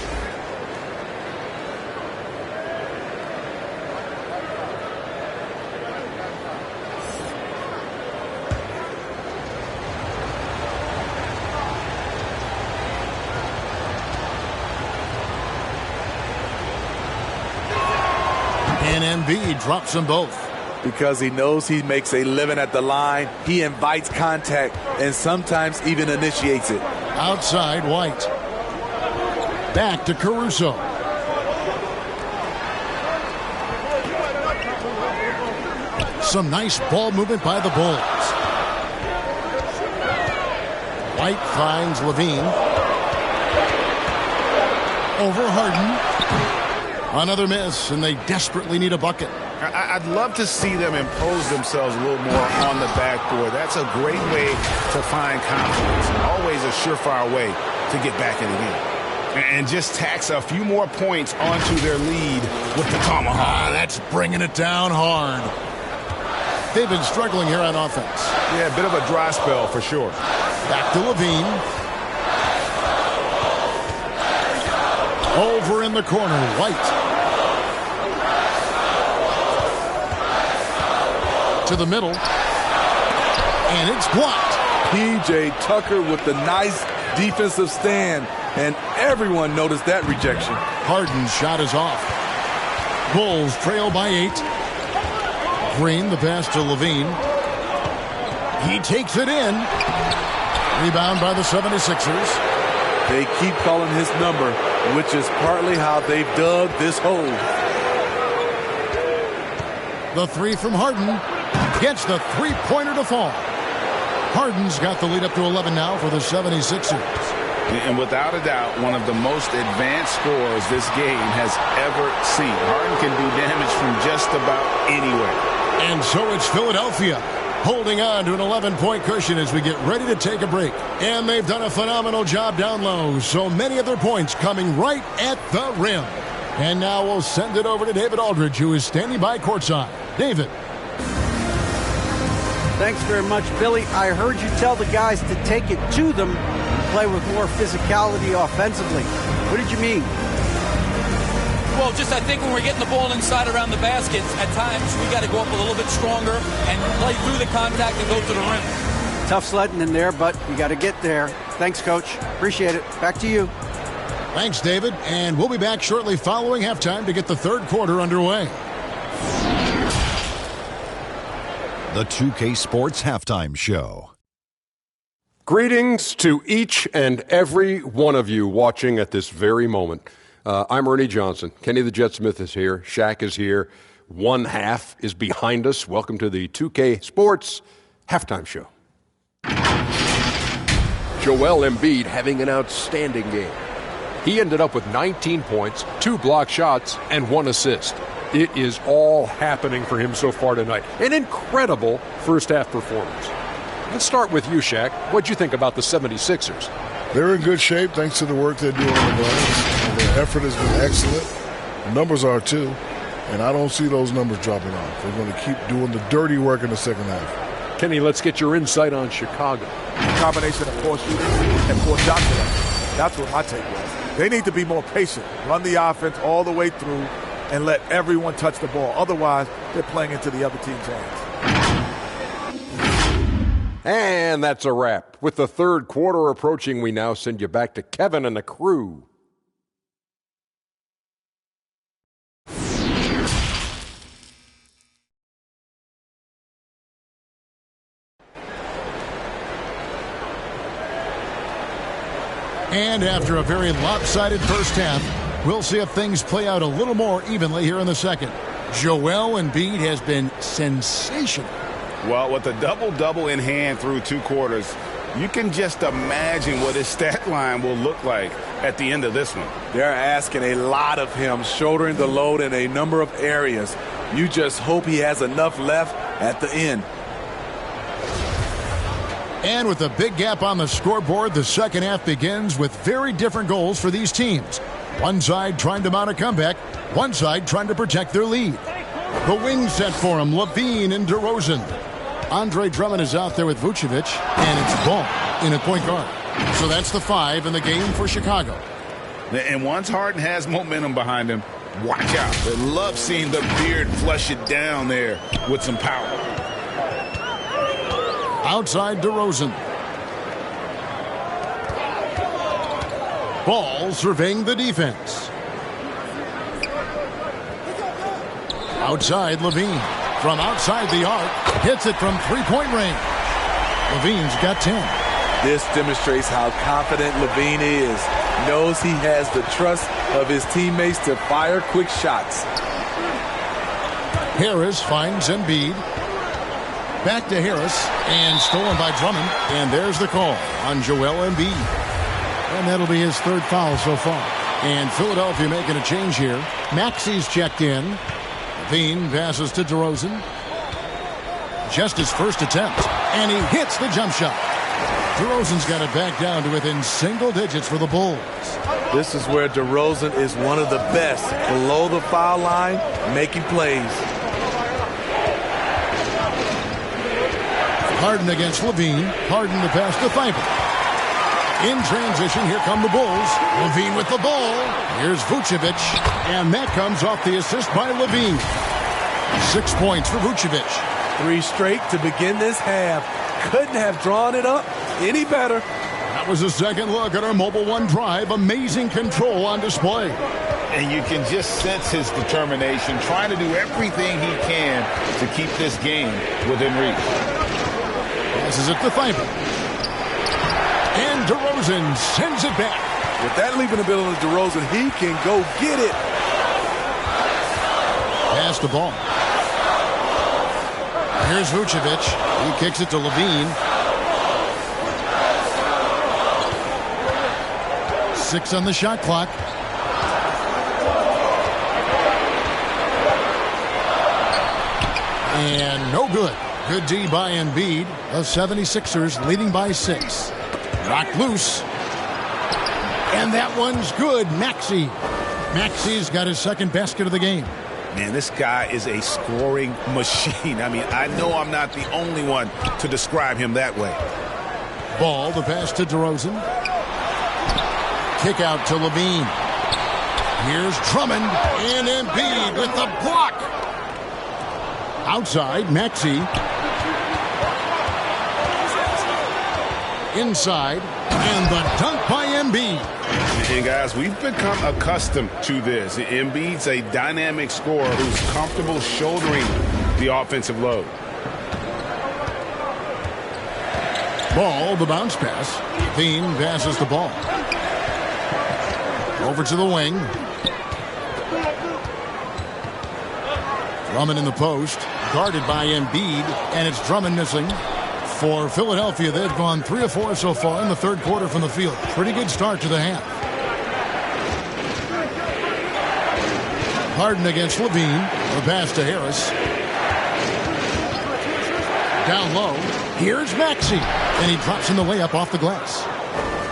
[SPEAKER 1] And Embiid drops them both.
[SPEAKER 4] Because he knows he makes a living at the line, he invites contact and sometimes even initiates it.
[SPEAKER 1] Outside, White. Back to Caruso. Some nice ball movement by the Bulls. White finds Levine. Over Harden. Another miss, and they desperately need a bucket.
[SPEAKER 3] I'd love to see them impose themselves a little more on the backboard. That's a great way to find confidence. Always a surefire way to get back in the game. And just tax a few more points onto their lead with the tomahawk.
[SPEAKER 1] That's bringing it down hard. They've been struggling here on offense.
[SPEAKER 3] Yeah, a bit of a dry spell for sure.
[SPEAKER 1] Back to Levine. Over in the corner, White. To the middle. And it's blocked.
[SPEAKER 4] P.J. Tucker with the nice defensive stand. And everyone noticed that rejection.
[SPEAKER 1] Harden's shot is off. Bulls trail by 8. Green, the pass to Levine. He takes it in. Rebound by the 76ers.
[SPEAKER 4] They keep calling his number, which is partly how they've dug this hole.
[SPEAKER 1] The three from Harden. Gets the three-pointer to fall. Harden's got the lead up to 11 now for the 76ers.
[SPEAKER 3] And without a doubt, one of the most advanced scorers this game has ever seen. Harden can do damage from just about anywhere.
[SPEAKER 1] And so it's Philadelphia holding on to an 11-point cushion as we get ready to take a break. And they've done a phenomenal job down low. So many of their points coming right at the rim. And now we'll send it over to David Aldridge, who is standing by courtside. David.
[SPEAKER 2] Thanks very much, Billy. I heard you tell the guys to take it to them and play with more physicality offensively. What did you mean?
[SPEAKER 6] Well, just I think when we're getting the ball inside around the baskets, at times we got to go up a little bit stronger and play through the contact and go to the rim.
[SPEAKER 2] Tough sledding in there, but you got to get there. Thanks, Coach. Appreciate it. Back to you.
[SPEAKER 1] Thanks, David. And we'll be back shortly following halftime to get the third quarter underway.
[SPEAKER 7] The 2K Sports Halftime Show.
[SPEAKER 8] Greetings to each and every one of you watching at this very moment. I'm Ernie Johnson. Kenny the Jet Smith is here. Shaq is here. One half is behind us. Welcome to the 2K Sports Halftime Show. Joel Embiid having an outstanding game. He ended up with 19 points, 2 block shots, and 1 assist. It is all happening for him so far tonight. An incredible first-half performance. Let's start with you, Shaq. What'd you think about the 76ers?
[SPEAKER 9] They're in good shape thanks to the work they're doing on the glass. Their effort has been excellent. The numbers are too. And I don't see those numbers dropping off. They're going to keep doing the dirty work in the second half.
[SPEAKER 8] Kenny, let's get your insight on Chicago.
[SPEAKER 4] A combination of poor shooting and poor shot selection. That's what my take was. They need to be more patient. Run the offense all the way through and let everyone touch the ball. Otherwise, they're playing into the other team's hands.
[SPEAKER 8] And that's a wrap. With the third quarter approaching, we now send you back to Kevin and the crew.
[SPEAKER 1] And after a very lopsided first half, we'll see if things play out a little more evenly here in the second. Joel Embiid has been sensational.
[SPEAKER 3] Well, with a double-double in hand through 2 quarters, you can just imagine what his stat line will look like at the end of this one.
[SPEAKER 4] They're asking a lot of him, shouldering the load in a number of areas. You just hope he has enough left at the end.
[SPEAKER 1] And with a big gap on the scoreboard, the second half begins with very different goals for these teams. One side trying to mount a comeback, one side trying to protect their lead. The wing set for him, Levine and DeRozan. Andre Drummond is out there with Vucevic, and it's Ball in at point guard. So that's the 5 in the game for Chicago.
[SPEAKER 3] And once Harden has momentum behind him, watch out. They love seeing the beard flush it down there with some power.
[SPEAKER 1] Outside DeRozan. Ball surveying the defense. Outside Levine. From outside the arc. Hits it from three-point range. Levine's got 10.
[SPEAKER 4] This demonstrates how confident Levine is. Knows he has the trust of his teammates to fire quick shots.
[SPEAKER 1] Harris finds Embiid. Back to Harris, and stolen by Drummond. And there's the call on Joel Embiid. And that'll be his third foul so far. And Philadelphia making a change here. Maxey's checked in. Levine passes to DeRozan. Just his first attempt. And he hits the jump shot. DeRozan's got it back down to within single digits for the Bulls.
[SPEAKER 4] This is where DeRozan is one of the best. Below the foul line, making plays.
[SPEAKER 1] Harden against Levine. Harden the pass to Thibault. In transition, here come the Bulls. Levine with the ball. Here's Vucevic. And that comes off the assist by Levine. 6 points for Vucevic.
[SPEAKER 4] 3 straight to begin this half. Couldn't have drawn it up any better.
[SPEAKER 1] That was a second look at our Mobile One drive. Amazing control on display.
[SPEAKER 3] And you can just sense his determination, trying to do everything he can to keep this game within reach.
[SPEAKER 1] Passes it to Thibault. And DeRozan sends it back.
[SPEAKER 4] With that leaping ability of DeRozan, he can go get it.
[SPEAKER 1] Pass the ball. Here's Vucevic. He kicks it to Levine. 6 on the shot clock. And no good. Good D by Embiid. The 76ers leading by 6. Knocked loose. And that one's good. Maxey. Maxey's got his second basket of the game.
[SPEAKER 3] Man, this guy is a scoring machine. I mean, I know I'm not the only one to describe him that way.
[SPEAKER 1] Ball, the pass to DeRozan. Kick out to Levine. Here's Drummond. And Embiid with the block. Outside, Maxey. Inside. And the dunk by Embiid.
[SPEAKER 3] And guys, we've become accustomed to this. Embiid's a dynamic scorer who's comfortable shouldering the offensive load.
[SPEAKER 1] Ball, the bounce pass. Levine passes the ball. Over to the wing. Drummond in the post. Guarded by Embiid. And it's Drummond missing. For Philadelphia, they've gone 3 of 4 so far in the third quarter from the field. Pretty good start to the half. Harden against Levine. The pass to Harris. Down low. Here's Maxey. And he drops in the layup off the glass.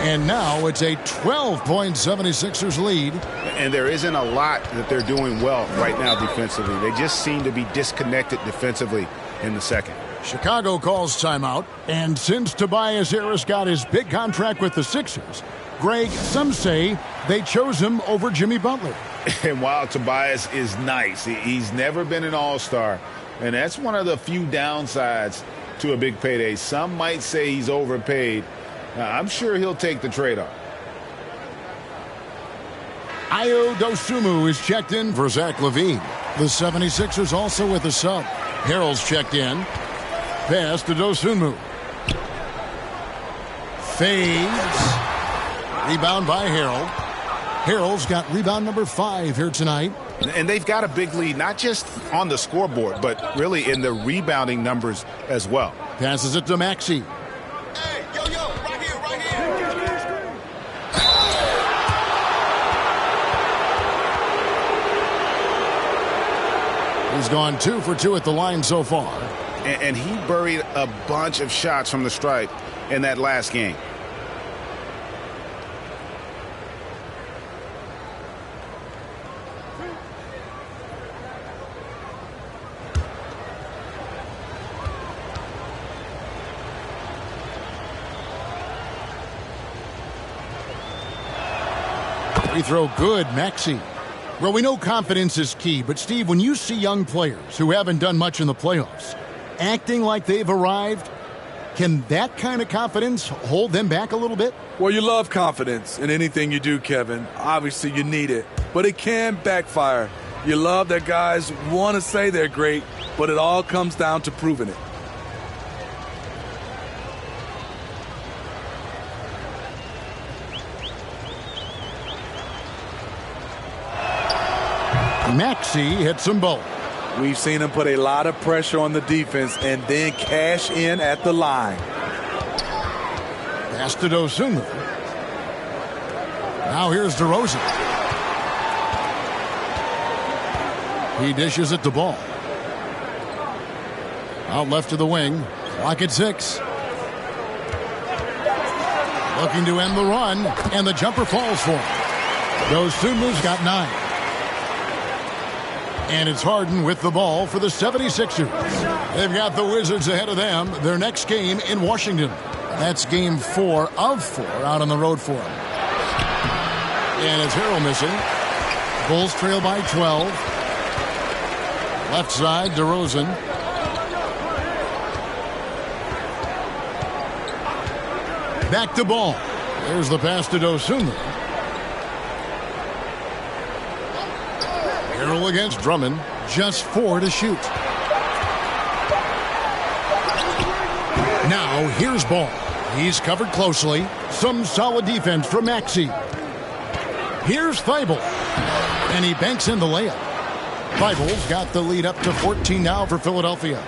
[SPEAKER 1] And now it's a 12-point 76ers lead.
[SPEAKER 3] And there isn't a lot that they're doing well right now defensively. They just seem to be disconnected defensively in the second.
[SPEAKER 1] Chicago calls timeout. And since Tobias Harris got his big contract with the Sixers, Greg, some say they chose him over Jimmy Butler.
[SPEAKER 3] And while Tobias is nice, he's never been an all-star. And that's one of the few downsides to a big payday. Some might say he's overpaid. I'm sure he'll take the trade-off.
[SPEAKER 1] Ayo Dosunmu is checked in for Zach LaVine. The 76ers also with a sub. Harrell's checked in. Pass to Dosunmu. Fades. Rebound by Harrell. Harrell's got rebound number 5 here tonight.
[SPEAKER 3] And they've got a big lead, not just on the scoreboard, but really in the rebounding numbers as well.
[SPEAKER 1] Passes it to Maxey.
[SPEAKER 10] Hey, yo, right here.
[SPEAKER 1] He's gone 2 for 2 at the line so far.
[SPEAKER 3] And he buried a bunch of shots from the stripe in that last game.
[SPEAKER 1] Free throw good, Maxey. Well, we know confidence is key, but Steve, when you see young players who haven't done much in the playoffs acting like they've arrived, can that kind of confidence hold them back a little bit?
[SPEAKER 4] Well, you love confidence in anything you do, Kevin. Obviously, you need it, but it can backfire. You love that guys want to say they're great, but it all comes down to proving it.
[SPEAKER 1] Maxey hits them both.
[SPEAKER 4] We've seen him put a lot of pressure on the defense and then cash in at the line.
[SPEAKER 1] Pass to Dosunmu. Now here's DeRozan. He dishes it to Ball. Out left to the wing. Clock at 6. Looking to end the run, and the jumper falls for him. Dosunmu's got 9. And it's Harden with the ball for the 76ers. They've got the Wizards ahead of them. Their next game in Washington. That's game 4 of 4 out on the road for them. And it's Harrell missing. Bulls trail by 12. Left side, DeRozan. Back to Ball. There's the pass to Dosunmu. Harrell against Drummond. Just 4 to shoot. Now here's Ball. He's covered closely. Some solid defense from Maxey. Here's Thibault. And he banks in the layup. Thibault's got the lead up to 14 now for Philadelphia.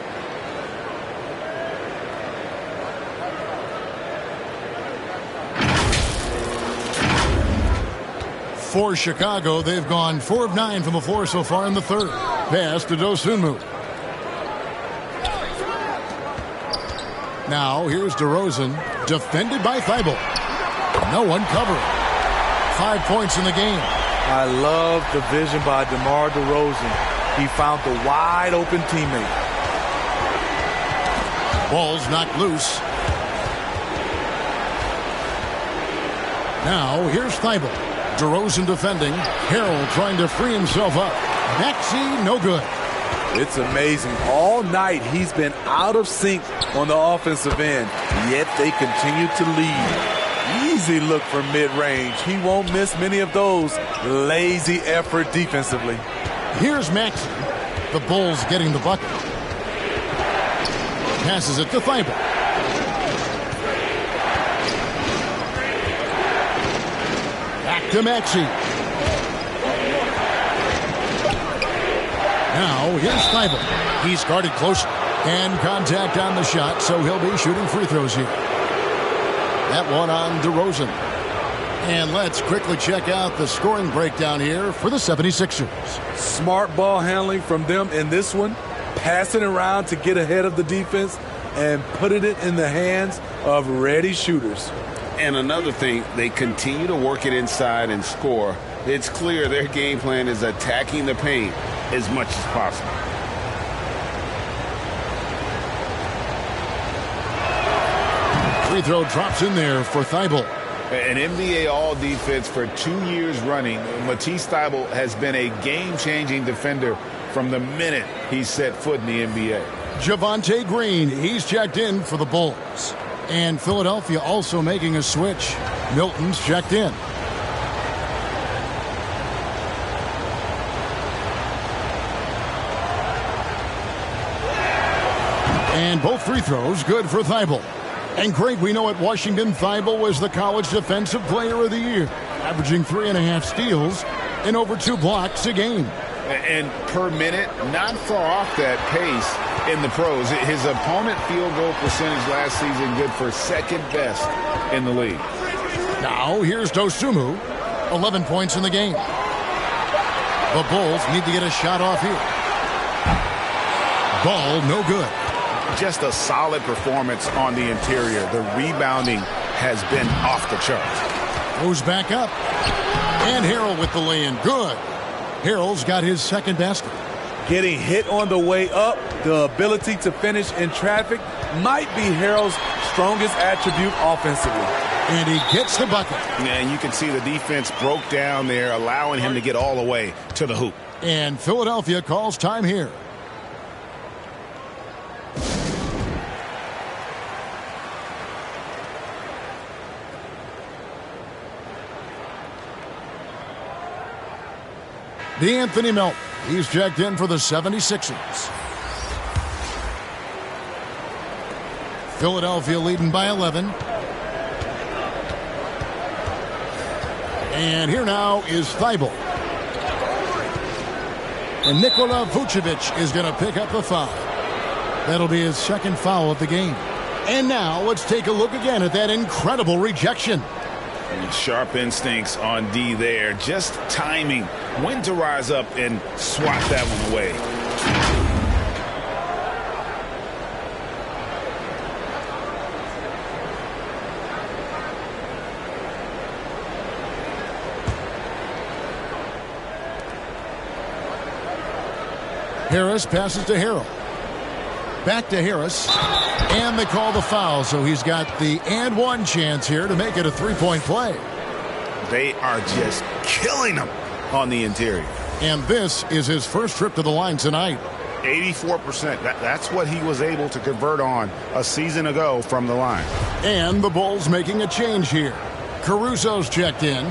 [SPEAKER 1] For Chicago, they've gone 4 of 9 from the floor so far in the third. Pass to Dosunmu. Now here's DeRozan, defended by Thibault. No one covering. 5 points in the game.
[SPEAKER 4] I love the vision by DeMar DeRozan. He found the wide open teammate.
[SPEAKER 1] Ball's knocked loose. Now here's Thibault. DeRozan defending. Harrell trying to free himself up. Maxey, no good.
[SPEAKER 4] It's amazing. All night he's been out of sync on the offensive end, yet they continue to lead. Easy look from mid-range. He won't miss many of those. Lazy effort defensively.
[SPEAKER 1] Here's Maxey. The Bulls getting the bucket. Passes it to Thibault. Back to Maxey. Now here's Thibault. He's guarded closely. And contact on the shot, so he'll be shooting free throws here. That one on DeRozan. And let's quickly check out the scoring breakdown here for the 76ers.
[SPEAKER 4] Smart ball handling from them in this one. Passing around to get ahead of the defense and putting it in the hands of ready shooters.
[SPEAKER 3] And another thing, they continue to work it inside and score. It's clear their game plan is attacking the paint as much as possible.
[SPEAKER 1] Free throw drops in there for Thibault.
[SPEAKER 3] An NBA All-Defense for 2 years running. Matisse Thybulle has been a game-changing defender from the minute he set foot in the NBA.
[SPEAKER 1] Javonte Green, he's checked in for the Bulls. And Philadelphia also making a switch. Milton's checked in. And both free throws good for Thybulle. And Greg, we know at Washington, Thybulle was the College Defensive Player of the Year, averaging 3.5 steals and over 2 blocks a game.
[SPEAKER 3] And per minute, not far off that pace in the pros. His opponent field goal percentage last season good for second best in the league.
[SPEAKER 1] Now here's Dosunmu, 11 points in the game. The Bulls need to get a shot off here. Ball no good.
[SPEAKER 3] Just a solid performance on the interior. The rebounding has been off the charts.
[SPEAKER 1] Goes back up. And Harrell with the lay-in. Good. Harrell's got his second basket.
[SPEAKER 4] Getting hit on the way up, the ability to finish in traffic might be Harrell's strongest attribute offensively.
[SPEAKER 1] And he gets the bucket.
[SPEAKER 3] Yeah, and you can see the defense broke down there, allowing him to get all the way to the hoop.
[SPEAKER 1] And Philadelphia calls time here. D'Anthony Melton, he's checked in for the 76ers. Philadelphia leading by 11. And here now is Thybulle. And Nikola Vucevic is going to pick up the foul. That'll be his second foul of the game. And now let's take a look again at that incredible rejection.
[SPEAKER 3] Sharp instincts on D there. Just timing when to rise up and swat that one away.
[SPEAKER 1] Harris passes to Harrell. Back to Harris. And they call the foul, so he's got the and one chance here to make it a three-point play.
[SPEAKER 3] They are just killing him on the interior.
[SPEAKER 1] And this is his first trip to the line tonight.
[SPEAKER 3] 84%. That's what he was able to convert on a season ago from the line.
[SPEAKER 1] And the Bulls making a change here. Caruso's checked in.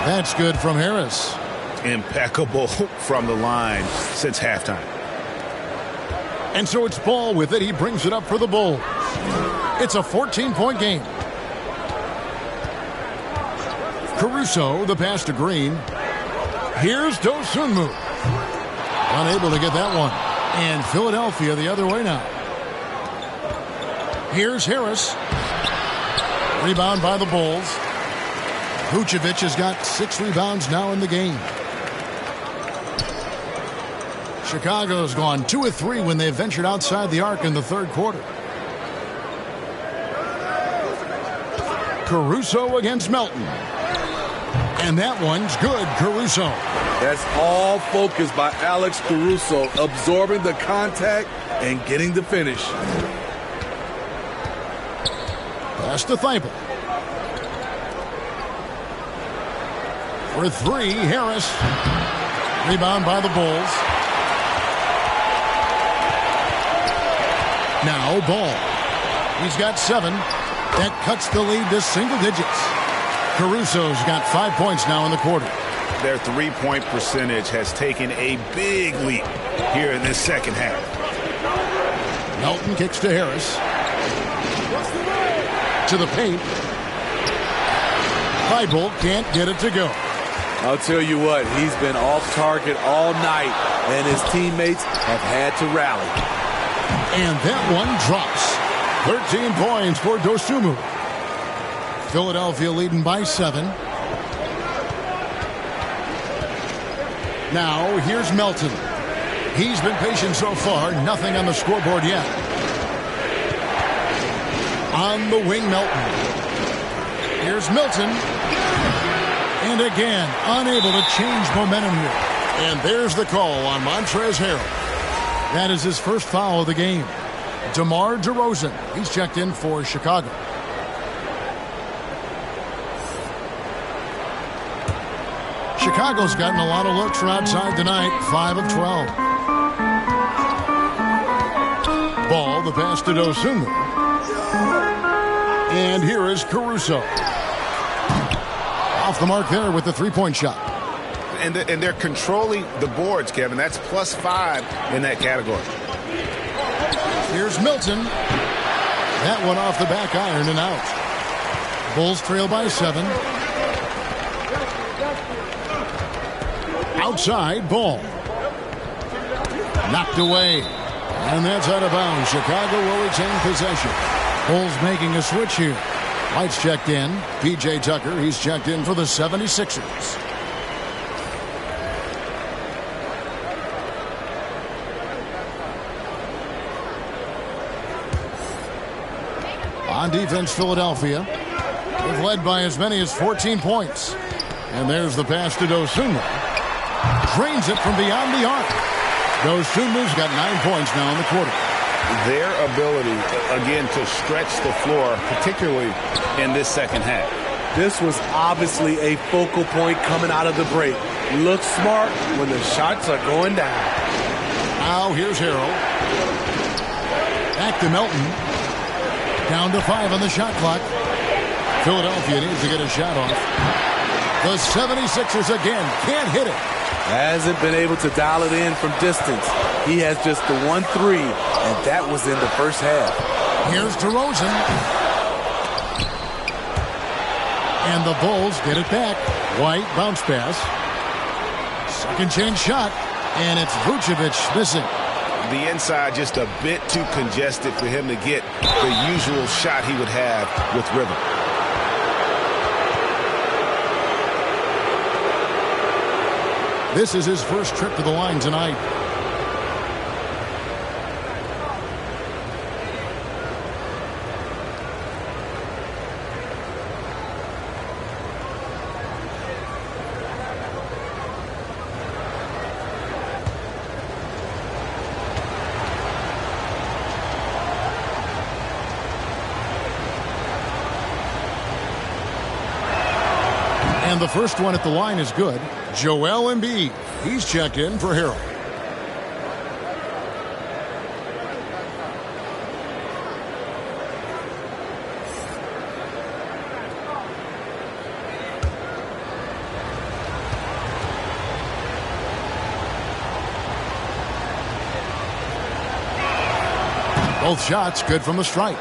[SPEAKER 1] That's good from Harris.
[SPEAKER 3] Impeccable from the line since halftime.
[SPEAKER 1] And so it's Ball with it. He brings it up for the Bulls. It's a 14-point game. Caruso, the pass to Green. Here's Dosunmu. Unable to get that one. And Philadelphia the other way now. Here's Harris. Rebound by the Bulls. Vucevic has got 6 rebounds now in the game. Chicago's gone 2 of 3 when they ventured outside the arc in the third quarter. Caruso against Melton. And that one's good, Caruso.
[SPEAKER 4] That's all focused by Alex Caruso, absorbing the contact and getting the finish.
[SPEAKER 1] Pass to Thibault. For 3, Harris. Rebound by the Bulls. Now Ball. He's got 7. That cuts the lead to single digits. Caruso's got 5 points now in the quarter.
[SPEAKER 3] Their three-point percentage has taken a big leap here in this second half.
[SPEAKER 1] Melton kicks to Harris. To the paint. Thibault can't get it to go.
[SPEAKER 4] I'll tell you what, he's been off target all night, and his teammates have had to rally.
[SPEAKER 1] And that one drops. 13 points for Dosunmu. Philadelphia leading by 7. Now here's Melton. He's been patient so far. Nothing on the scoreboard yet. On the wing, Melton. Here's Milton. And again, unable to change momentum here. And there's the call on Montrezl Harrell. That is his first foul of the game. DeMar DeRozan. He's checked in for Chicago. Chicago's gotten a lot of looks from outside tonight. 5 of 12. Ball, the pass to Dosunmu. And here is Caruso. Off the mark there with the three-point shot.
[SPEAKER 3] And they're controlling the boards, Kevin. That's +5 in that category.
[SPEAKER 1] Here's Milton. That one off the back iron and out. Bulls trail by 7. Outside, Ball. Knocked away. And that's out of bounds. Chicago will retain possession. Bulls making a switch here. White's checked in. P.J. Tucker, he's checked in for the 76ers. On defense, Philadelphia. They've led by as many as 14 points. And there's the pass to Dosunmu. Drains it from beyond the arc. Dosunmu's got 9 points now in the quarter.
[SPEAKER 3] Their ability, again, to stretch the floor, particularly in this second half.
[SPEAKER 4] This was obviously a focal point coming out of the break. Look smart when the shots are going down.
[SPEAKER 1] Now here's Harrell. Back to Melton. Down to 5 on the shot clock. Philadelphia needs to get a shot off. The 76ers again can't hit it.
[SPEAKER 4] Hasn't been able to dial it in from distance. He has just the 1-3, and that was in the first half.
[SPEAKER 1] Here's DeRozan. And the Bulls get it back. White bounce pass. Second chance shot. And it's Vucevic missing.
[SPEAKER 3] The inside just a bit too congested for him to get the usual shot he would have with rhythm.
[SPEAKER 1] This is his first trip to the line tonight. And the first one at the line is good. Joel Embiid. He's checked in for Harold. Both shots good from the stripe.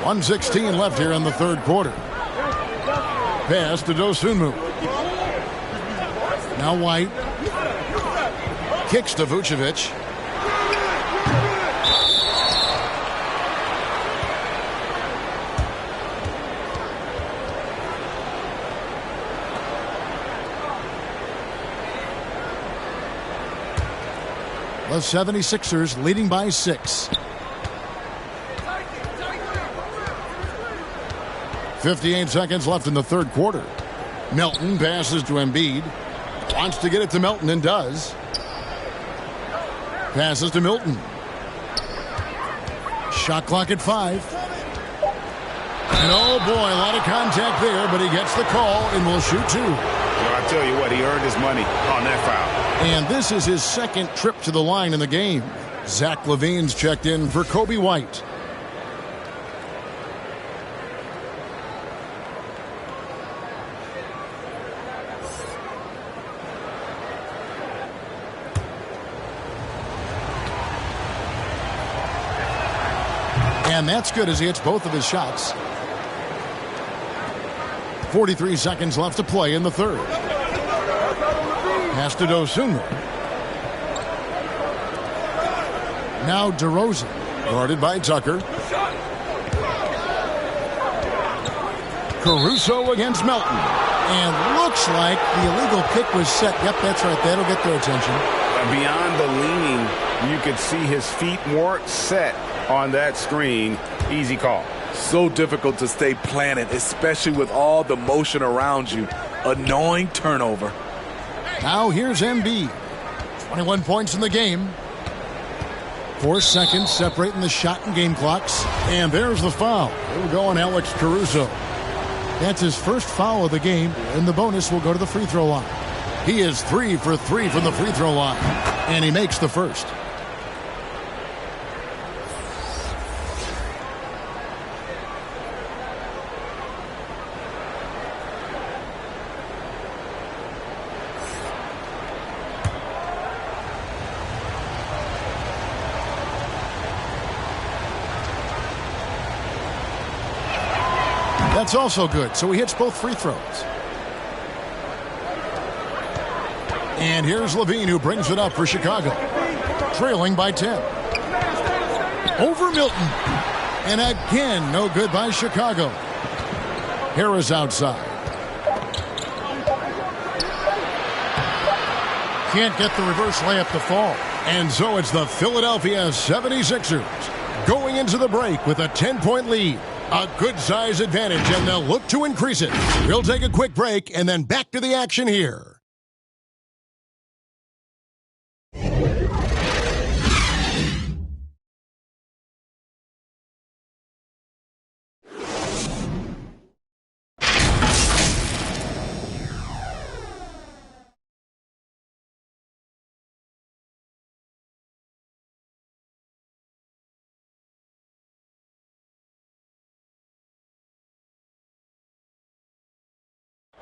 [SPEAKER 1] 1:16 left here in the third quarter. Pass to Dosunmu. Now White. Kicks to Vucevic. The 76ers leading by 6. 58 seconds left in the third quarter. Melton passes to Embiid. Wants to get it to Melton and does. Passes to Milton. Shot clock at 5. And oh boy, a lot of contact there, but he gets the call and will shoot 2.
[SPEAKER 3] Well, I tell you what, he earned his money on that foul.
[SPEAKER 1] And this is his second trip to the line in the game. Zach LaVine's checked in for Kobe White. And that's good as he hits both of his shots. 43 seconds left to play in the third. Pass to Dosunmu. Now DeRozan, guarded by Tucker. Caruso against Melton. And looks like the illegal kick was set. Yep, that's right. That'll get their attention.
[SPEAKER 3] Beyond the leaning, you could see his feet weren't set on that screen. Easy call.
[SPEAKER 4] So difficult to stay planted, especially with all the motion around you. Annoying turnover.
[SPEAKER 1] Now here's Embiid. 21 points in the game. 4 seconds separating the shot and game clocks. And there's the foul. Here we go on Alex Caruso. That's his first foul of the game, and the bonus will go to the free throw line. He is 3 for 3 from the free throw line, and he makes the first. That's also good, so he hits both free throws. And here's LaVine, who brings it up for Chicago, trailing by 10. Over Milton. And again, no good by Chicago. Harris outside. Can't get the reverse layup to fall. And so it's the Philadelphia 76ers going into the break with a 10-point lead. A good size advantage, and they'll look to increase it. We'll take a quick break and then back to the action here.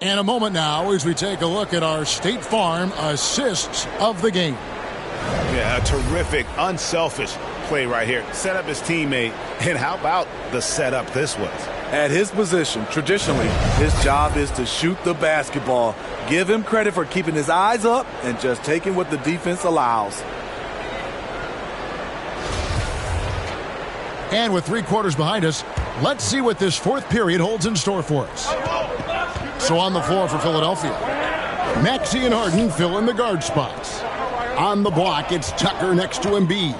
[SPEAKER 1] And a moment now as we take a look at our State Farm assists of the game.
[SPEAKER 3] Yeah, a terrific, unselfish play right here. Set up his teammate, and how about the setup this was?
[SPEAKER 4] At his position, traditionally, his job is to shoot the basketball. Give him credit for keeping his eyes up and just taking what the defense allows.
[SPEAKER 1] And with 3 quarters behind us, let's see what this fourth period holds in store for us. So on the floor for Philadelphia, Maxey and Harden fill in the guard spots. On the block, it's Tucker next to Embiid.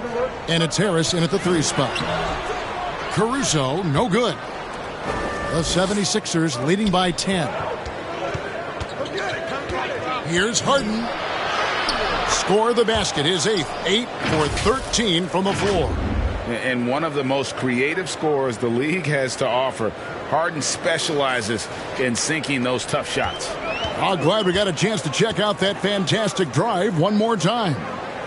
[SPEAKER 1] And it's Harris in at the 3 spot. Caruso, no good. The 76ers leading by 10. Here's Harden. Score the basket, his 8th. 8 for 13 from the floor.
[SPEAKER 3] And one of the most creative scorers the league has to offer. Harden specializes in sinking those tough shots.
[SPEAKER 1] I'm glad we got a chance to check out that fantastic drive one more time.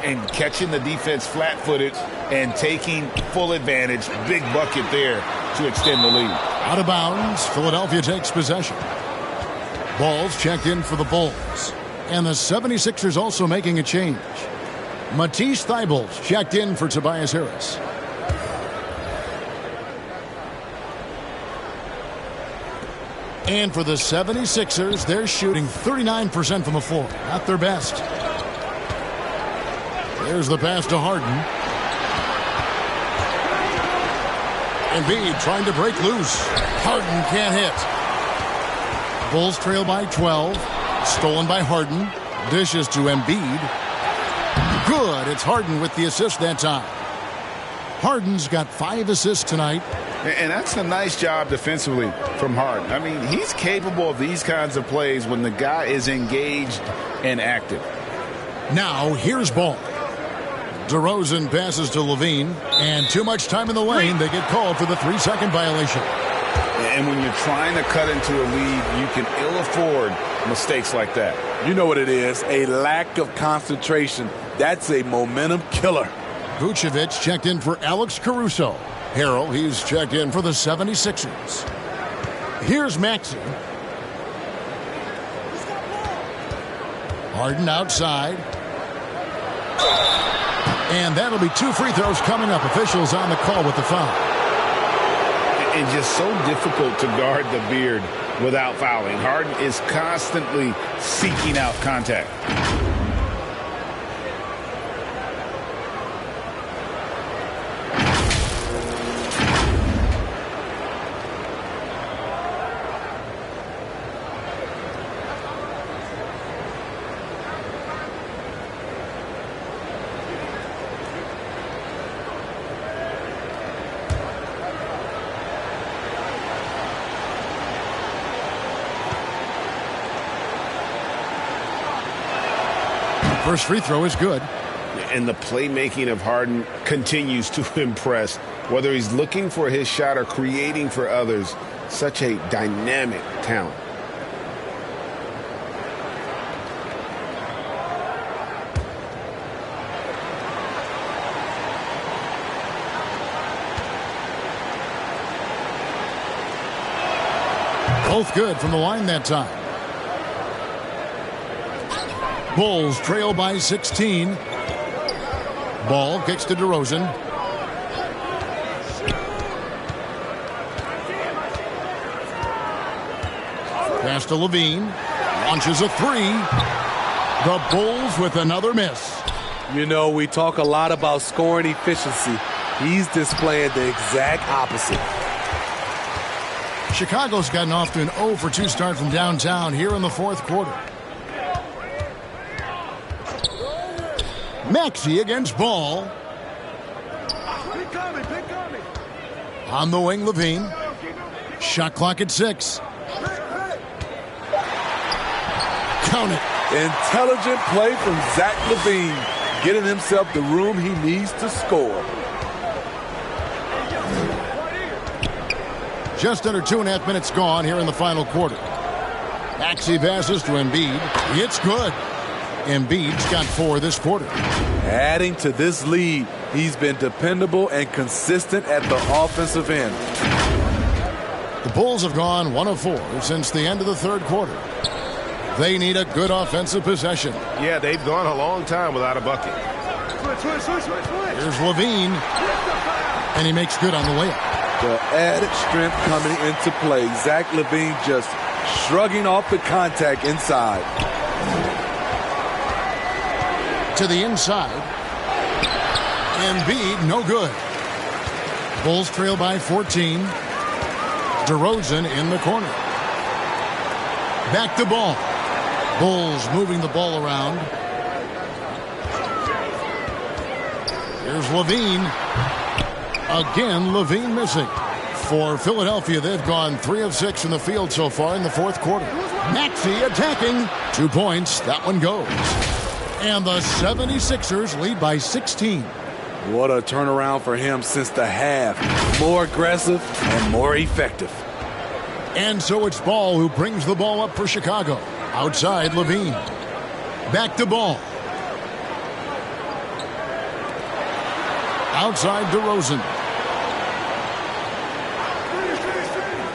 [SPEAKER 3] And catching the defense flat-footed and taking full advantage. Big bucket there to extend the lead.
[SPEAKER 1] Out of bounds, Philadelphia takes possession. Ball's checked in for the Bulls. And the 76ers also making a change. Matisse Thybulle checked in for Tobias Harris. And for the 76ers, they're shooting 39% from the floor. Not their best. There's the pass to Harden. Embiid trying to break loose. Harden can't hit. Bulls trail by 12. Stolen by Harden. Dishes to Embiid. Good. It's Harden with the assist that time. Harden's got 5 assists tonight.
[SPEAKER 3] And that's a nice job defensively from Harden. I mean, he's capable of these kinds of plays when the guy is engaged and active.
[SPEAKER 1] Now, here's Ball. DeRozan passes to Levine, and too much time in the lane. They get called for the 3-second violation.
[SPEAKER 3] And when you're trying to cut into a lead, you can ill afford mistakes like that.
[SPEAKER 4] You know what it is, a lack of concentration. That's a momentum killer.
[SPEAKER 1] Vucevic checked in for Alex Caruso. Harrell, he's checked in for the 76ers. Here's Maxey. Harden outside. And that'll be 2 free throws coming up. Officials on the call with the foul.
[SPEAKER 3] And just so difficult to guard the beard without fouling. Harden is constantly seeking out contact.
[SPEAKER 1] First free throw is good.
[SPEAKER 3] And the playmaking of Harden continues to impress. Whether he's looking for his shot or creating for others, such a dynamic talent.
[SPEAKER 1] Both good from the line that time. Bulls trail by 16. Ball kicks to DeRozan. Pass to Levine. Launches a 3. The Bulls with another miss.
[SPEAKER 4] You know, we talk a lot about scoring efficiency. He's displaying the exact opposite.
[SPEAKER 1] Chicago's gotten off to an 0 for 2 start from downtown here in the fourth quarter. Maxey against Ball. On the wing, Levine. Shot clock at 6. Count it.
[SPEAKER 4] Intelligent play from Zach Levine, getting himself the room he needs to score.
[SPEAKER 1] Just under 2.5 minutes gone here in the final quarter. Maxey passes to Embiid. It's good. Embiid's got 4 this quarter.
[SPEAKER 4] Adding to this lead, he's been dependable and consistent at the offensive end.
[SPEAKER 1] The Bulls have gone 1 of 4 since the end of the third quarter. They need a good offensive possession.
[SPEAKER 5] Yeah, they've gone a long time without a bucket.
[SPEAKER 1] Here's Levine. And he makes good on the layup.
[SPEAKER 4] The added strength coming into play. Zach LaVine just shrugging off the contact inside.
[SPEAKER 1] To the inside. Embiid, no good. Bulls trail by 14. DeRozan in the corner. Back to ball. Bulls moving the ball around. Here's LaVine. Again, LaVine missing. For Philadelphia, they've gone 3 of 6 in the field so far in the fourth quarter. Maxey attacking. 2 points. That one goes. And the 76ers lead by 16.
[SPEAKER 4] What a turnaround for him since the half. More aggressive and more effective.
[SPEAKER 1] And so it's Ball who brings the ball up for Chicago. Outside, LaVine. Back to Ball. Outside, DeRozan.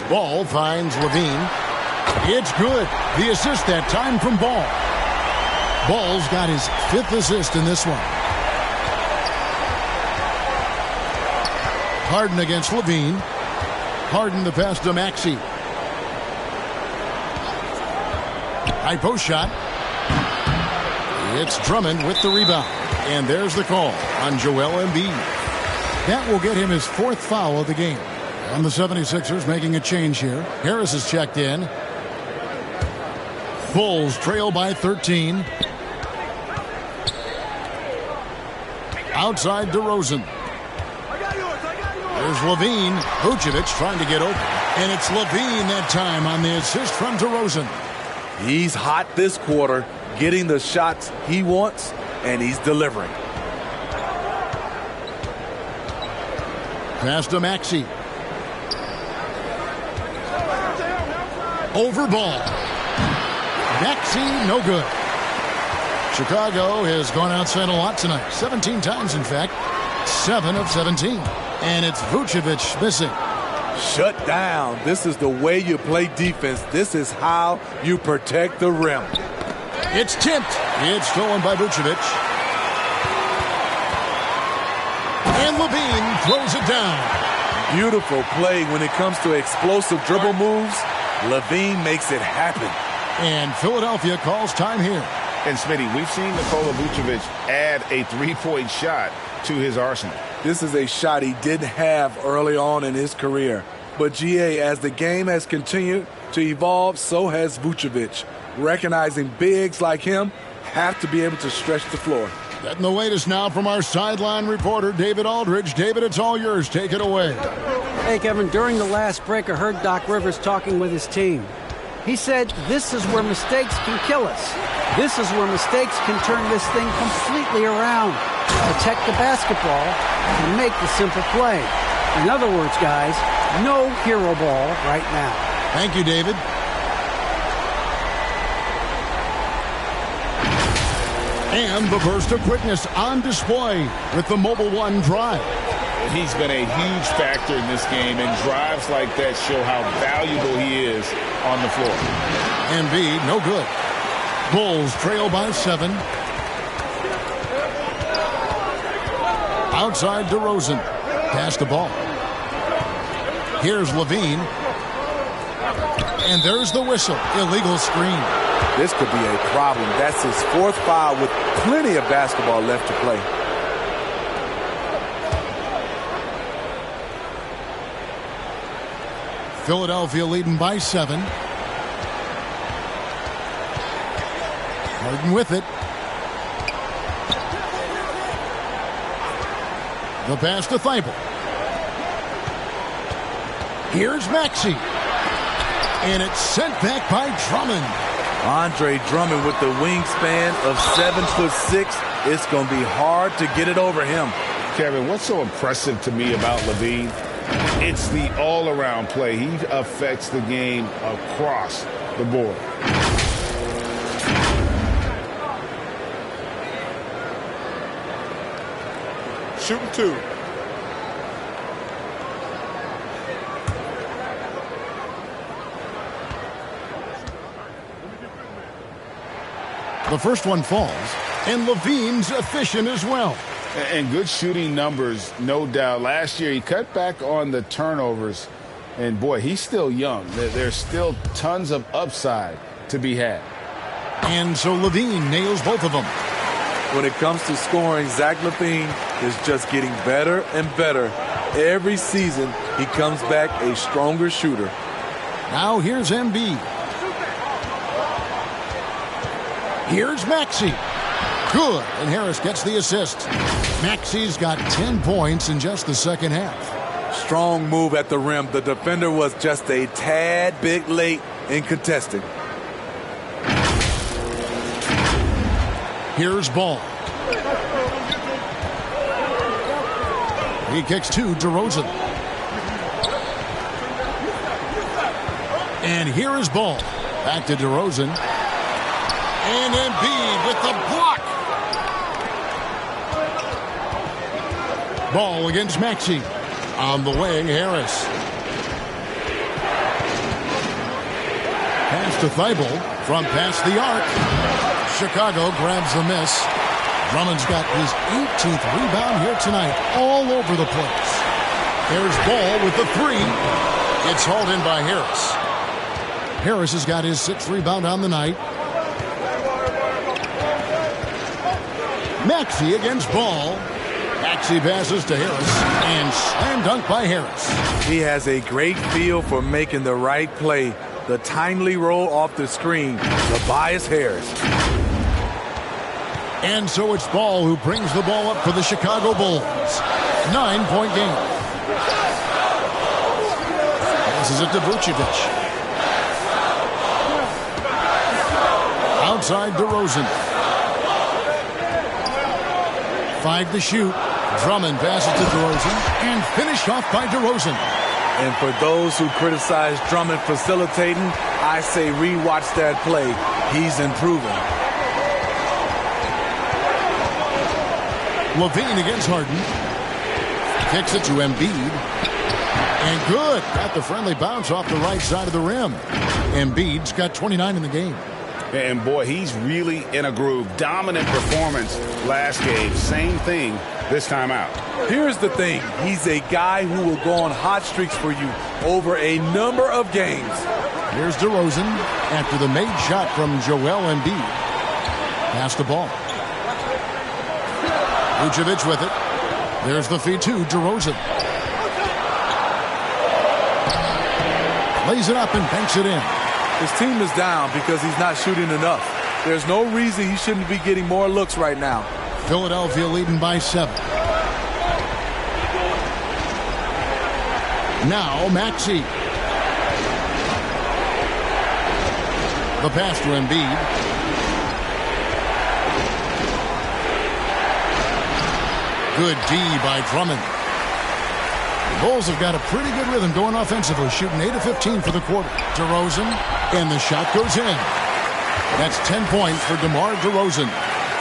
[SPEAKER 1] Ball finds LaVine. It's good. The assist that time from Ball. Ball's got his 5th assist in this one. Harden against LaVine. Harden the pass to Maxey. High post shot. It's Drummond with the rebound. And there's the call on Joel Embiid. That will get him his 4th foul of the game. And the 76ers making a change here. Harris is checked in. Bulls trail by 13. Outside DeRozan. There's LaVine. Vucevic trying to get open. And it's LaVine that time on the assist from DeRozan.
[SPEAKER 4] He's hot this quarter, getting the shots he wants, and he's delivering.
[SPEAKER 1] Pass to Maxey. Over Ball. Maxey, no good. Chicago has gone outside a lot tonight. 17 times, in fact. 7 of 17. And it's Vucevic missing.
[SPEAKER 4] Shut down. This is the way you play defense. This is how you protect the rim.
[SPEAKER 1] It's tipped. It's stolen by Vucevic. And LaVine throws it down.
[SPEAKER 4] Beautiful play when it comes to explosive dribble moves. LaVine makes it happen.
[SPEAKER 1] And Philadelphia calls time here.
[SPEAKER 3] And Smitty, we've seen Nikola Vucevic add a 3-point shot to his arsenal.
[SPEAKER 4] This is a shot he didn't have early on in his career. But GA, as the game has continued to evolve, so has Vucevic. Recognizing bigs like him have to be able to stretch the floor.
[SPEAKER 1] Getting the latest now from our sideline reporter, David Aldridge. David, it's all yours. Take it away.
[SPEAKER 2] Hey, Kevin, during the last break, I heard Doc Rivers talking with his team. He said, this is where mistakes can kill us. This is where mistakes can turn this thing completely around. Protect the basketball and make the simple play. In other words, guys, no hero ball right now.
[SPEAKER 1] Thank you, David. And the burst of quickness on display with the Mobile One drive.
[SPEAKER 3] He's been a huge factor in this game, and drives like that show how valuable he is on the floor.
[SPEAKER 1] Embiid, no good. Bulls trail by 7. Outside DeRozan. Pass the ball. Here's LaVine. And there's the whistle. Illegal screen.
[SPEAKER 4] This could be a problem. That's his 4th foul with plenty of basketball left to play.
[SPEAKER 1] Philadelphia leading by 7. Harden with it. The pass to Thibault. Here's Maxey. And it's sent back by Drummond.
[SPEAKER 4] Andre Drummond with the wingspan of 7'6". It's going to be hard to get it over him.
[SPEAKER 3] Kevin, what's so impressive to me about LaVine? It's the all-around play. He affects the game across the board.
[SPEAKER 5] Shooting 2.
[SPEAKER 1] The first one falls. And Levine's efficient as well.
[SPEAKER 3] And good shooting numbers, no doubt. Last year, he cut back on the turnovers. And, boy, he's still young. There's still tons of upside to be had.
[SPEAKER 1] And so Levine nails both of them.
[SPEAKER 4] When it comes to scoring, Zach LaVine is just getting better and better. Every season, he comes back a stronger shooter.
[SPEAKER 1] Now here's Embiid. Here's Maxey. Good, and Harris gets the assist. Maxey's got 10 points in just the second half.
[SPEAKER 4] Strong move at the rim. The defender was just a tad bit late in contesting.
[SPEAKER 1] Here's Ball. He kicks to DeRozan. And here is Ball. Back to DeRozan. And Embiid with the block. Ball against Maxey. On the wing, Harris. Pass to Thibault from past the arc. Chicago grabs the miss. Drummond's got his 18th rebound here tonight, all over the place. There's Ball with the three. It's hauled in by Harris. Harris has got his 6th rebound on the night. Maxey against Ball. Maxey passes to Harris, and slam dunk by Harris.
[SPEAKER 4] He has a great feel for making the right play. The timely roll off the screen. Tobias Harris.
[SPEAKER 1] And so it's Ball who brings the ball up for the Chicago Bulls. 9-point game. Passes it to Vucevic. Outside DeRozan. 5 to shoot. Drummond passes to DeRozan and finished off by DeRozan.
[SPEAKER 4] And for those who criticize Drummond facilitating, I say rewatch that play. He's improving.
[SPEAKER 1] Levine against Harden. Kicks it to Embiid. And good. Got the friendly bounce off the right side of the rim. Embiid's got 29 in the game.
[SPEAKER 3] And, boy, he's really in a groove. Dominant performance last game. Same thing this time out.
[SPEAKER 4] Here's the thing. He's a guy who will go on hot streaks for you over a number of games.
[SPEAKER 1] Here's DeRozan after the made shot from Joel Embiid. Pass the ball. Vucevic with it. There's the feed to DeRozan. Lays it up and banks it in.
[SPEAKER 4] His team is down because he's not shooting enough. There's no reason he shouldn't be getting more looks right now.
[SPEAKER 1] Philadelphia leading by 7. Now Maxey. The pass to Embiid. Good D by Drummond. The Bulls have got a pretty good rhythm going offensively, shooting 8 of 15 for the quarter. DeRozan, and the shot goes in. That's 10 points for DeMar DeRozan.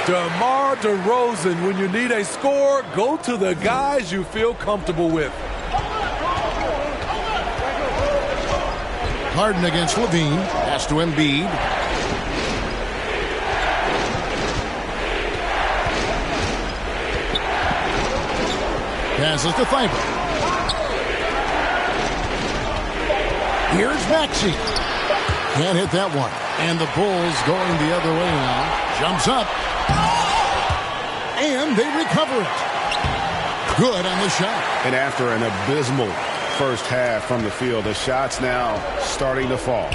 [SPEAKER 4] DeMar DeRozan, when you need a score, go to the guys you feel comfortable with.
[SPEAKER 1] Harden against Levine. Pass to Embiid. Passes to Thibault. Here's Maxey. Can't hit that one. And the Bulls going the other way now. Jumps up. And they recover it. Good on the shot.
[SPEAKER 3] And after an abysmal first half from the field, the shot's now starting to fall.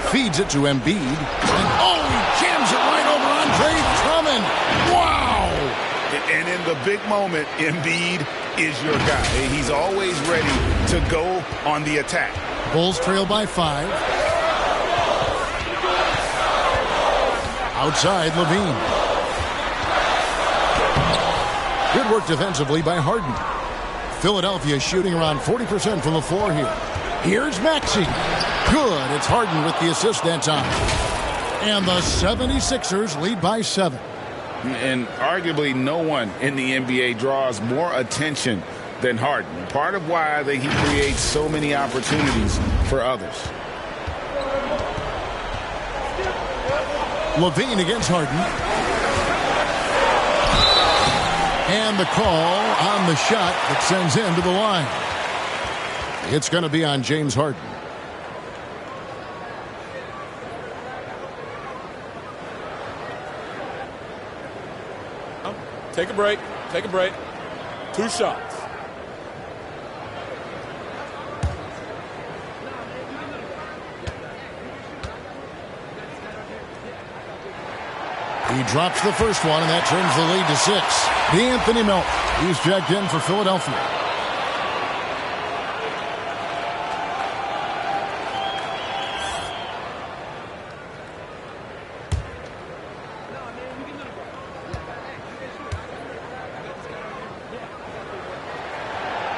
[SPEAKER 1] Feeds it to Embiid. And he jams it right over Andre Drummond. Wow!
[SPEAKER 3] And in the big moment, Embiid is your guy. He's always ready to go on the attack.
[SPEAKER 1] Bulls trail by 5. Outside, Levine. Good work defensively by Harden. Philadelphia shooting around 40% from the floor here. Here's Maxey. Good. It's Harden with the assist that time. And the 76ers lead by 7.
[SPEAKER 3] And arguably no one in the NBA draws more attention than Harden. Part of why he creates so many opportunities for others.
[SPEAKER 1] Levine against Harden. And the call on the shot that sends him to the line. It's going to be on James Harden.
[SPEAKER 11] Take a break. Take a break. 2 shots.
[SPEAKER 1] He drops the first one, and that turns the lead to 6. D'Anthony Melton. He's checked in for Philadelphia.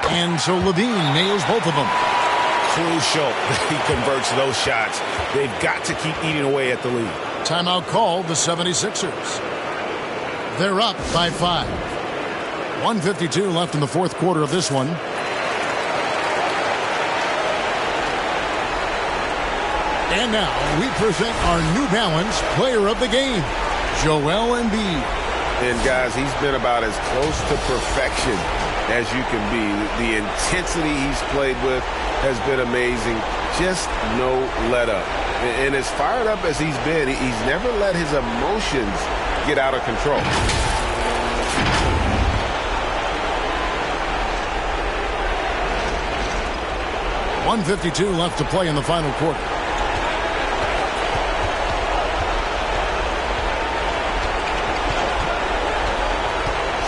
[SPEAKER 1] And so Levine nails both of them.
[SPEAKER 3] Crucial that he converts those shots. They've got to keep eating away at the lead.
[SPEAKER 1] Timeout called, the 76ers. They're up by 5. 1:52 left in the fourth quarter of this one. And now we present our New Balance Player of the Game, Joel Embiid.
[SPEAKER 3] And guys, he's been about as close to perfection as you can be. The intensity he's played with has been amazing. Just no let up. And as fired up as he's been, he's never let his emotions get out of control.
[SPEAKER 1] .152 left to play in the final quarter.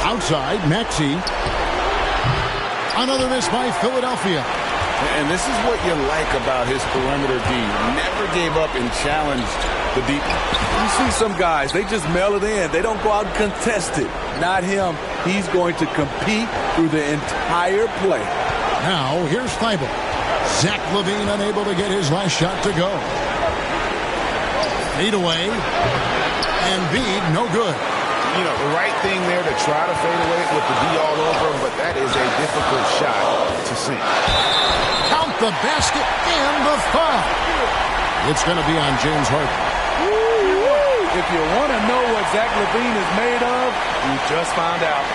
[SPEAKER 1] Outside, Maxey. Another miss by Philadelphia.
[SPEAKER 3] And this is what you like about his perimeter D. Never gave up and challenged the deep.
[SPEAKER 4] You see some guys, they just mail it in. They don't go out and contest it. Not him. He's going to compete through the entire play.
[SPEAKER 1] Now, here's Thibault. Zach LaVine unable to get his last shot to go. Fade away. Embiid, no good.
[SPEAKER 3] You know, the right thing there to try to fade away with the D all over him, but that is a difficult shot to see.
[SPEAKER 1] Count the basket and the foul. It's going to be on James Harden.
[SPEAKER 4] If you want to know what Zach LaVine is made of, you just found out.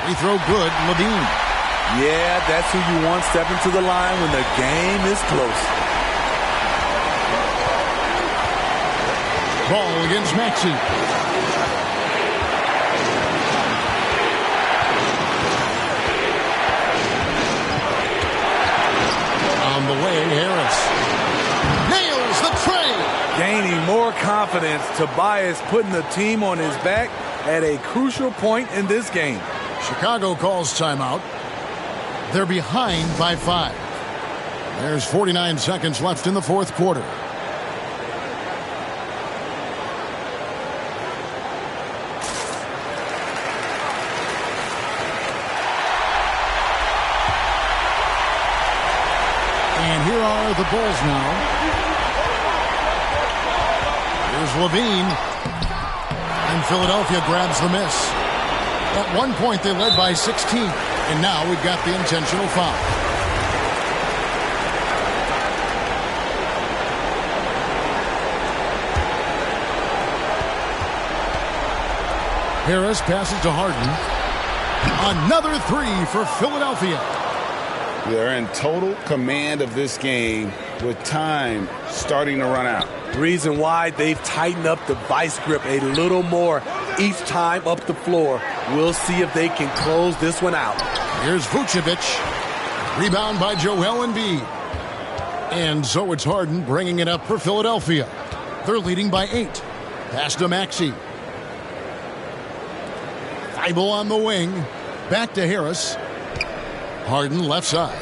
[SPEAKER 1] Free throw good, LaVine.
[SPEAKER 4] Yeah, that's who you want stepping to the line when the game is close.
[SPEAKER 1] Ball against Maxey. On the way, Harris. Nails the tray.
[SPEAKER 4] Gaining more confidence, Tobias putting the team on his back at a crucial point in this game.
[SPEAKER 1] Chicago calls timeout. They're behind by 5. There's 49 seconds left in the fourth quarter. And here are the Bulls now. Here's LaVine. And Philadelphia grabs the miss. At one point, they led by 16. And now we've got the intentional foul. Harris passes to Harden. Another 3 for Philadelphia.
[SPEAKER 3] They're in total command of this game with time starting to run out.
[SPEAKER 4] Reason why they've tightened up the vice grip a little more each time up the floor. We'll see if they can close this one out.
[SPEAKER 1] Here's Vucevic. Rebound by Joel Embiid. And so it's Harden bringing it up for Philadelphia. They're leading by 8. Pass to Maxey. Thibault on the wing. Back to Harris. Harden left side.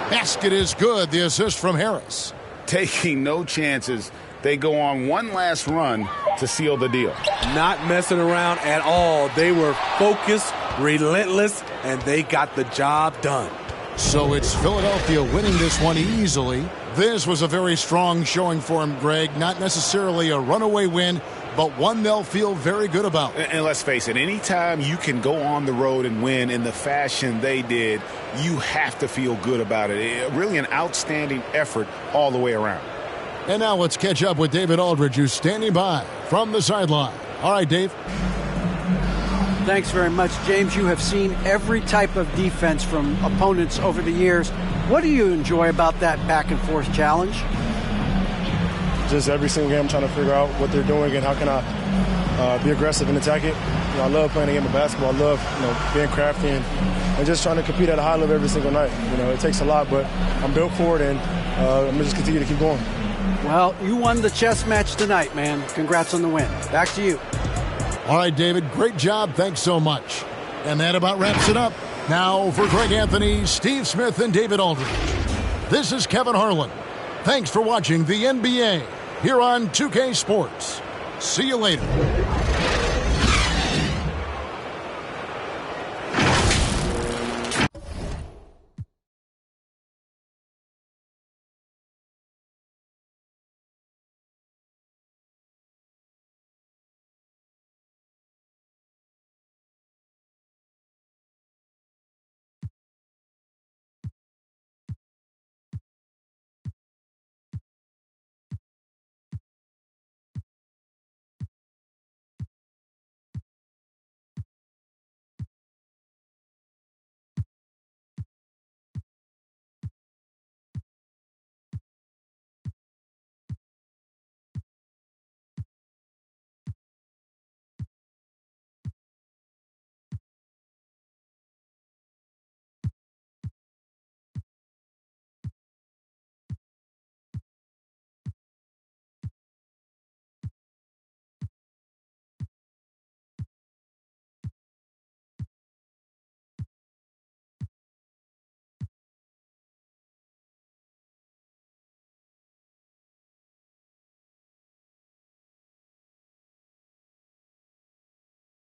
[SPEAKER 1] Basket is good. The assist from Harris.
[SPEAKER 3] Taking no chances. They go on one last run to seal the deal.
[SPEAKER 4] Not messing around at all. They were focused, relentless, and they got the job done.
[SPEAKER 1] So it's Philadelphia winning this one easily. This was a very strong showing for him, Greg. Not necessarily a runaway win, but one they'll feel very good about.
[SPEAKER 3] And let's face it, anytime you can go on the road and win in the fashion they did, you have to feel good about it. Really an outstanding effort all the way around.
[SPEAKER 1] And now let's catch up with David Aldridge, who's standing by from the sideline. All right, Dave.
[SPEAKER 2] Thanks very much, James. You have seen every type of defense from opponents over the years. What do you enjoy about that back-and-forth challenge?
[SPEAKER 12] Just every single game I'm trying to figure out what they're doing and how can I be aggressive and attack it. I love playing a game of basketball. I love being crafty and just trying to compete at a high level every single night. It takes a lot, but I'm built for it, and I'm going to just continue to keep going.
[SPEAKER 2] Well, you won the chess match tonight, man. Congrats on the win. Back to you.
[SPEAKER 1] All right, David, great job. Thanks so much. And that about wraps it up. Now for Greg Anthony, Steve Smith, and David Aldridge. This is Kevin Harlan. Thanks for watching the NBA here on 2K Sports. See you later.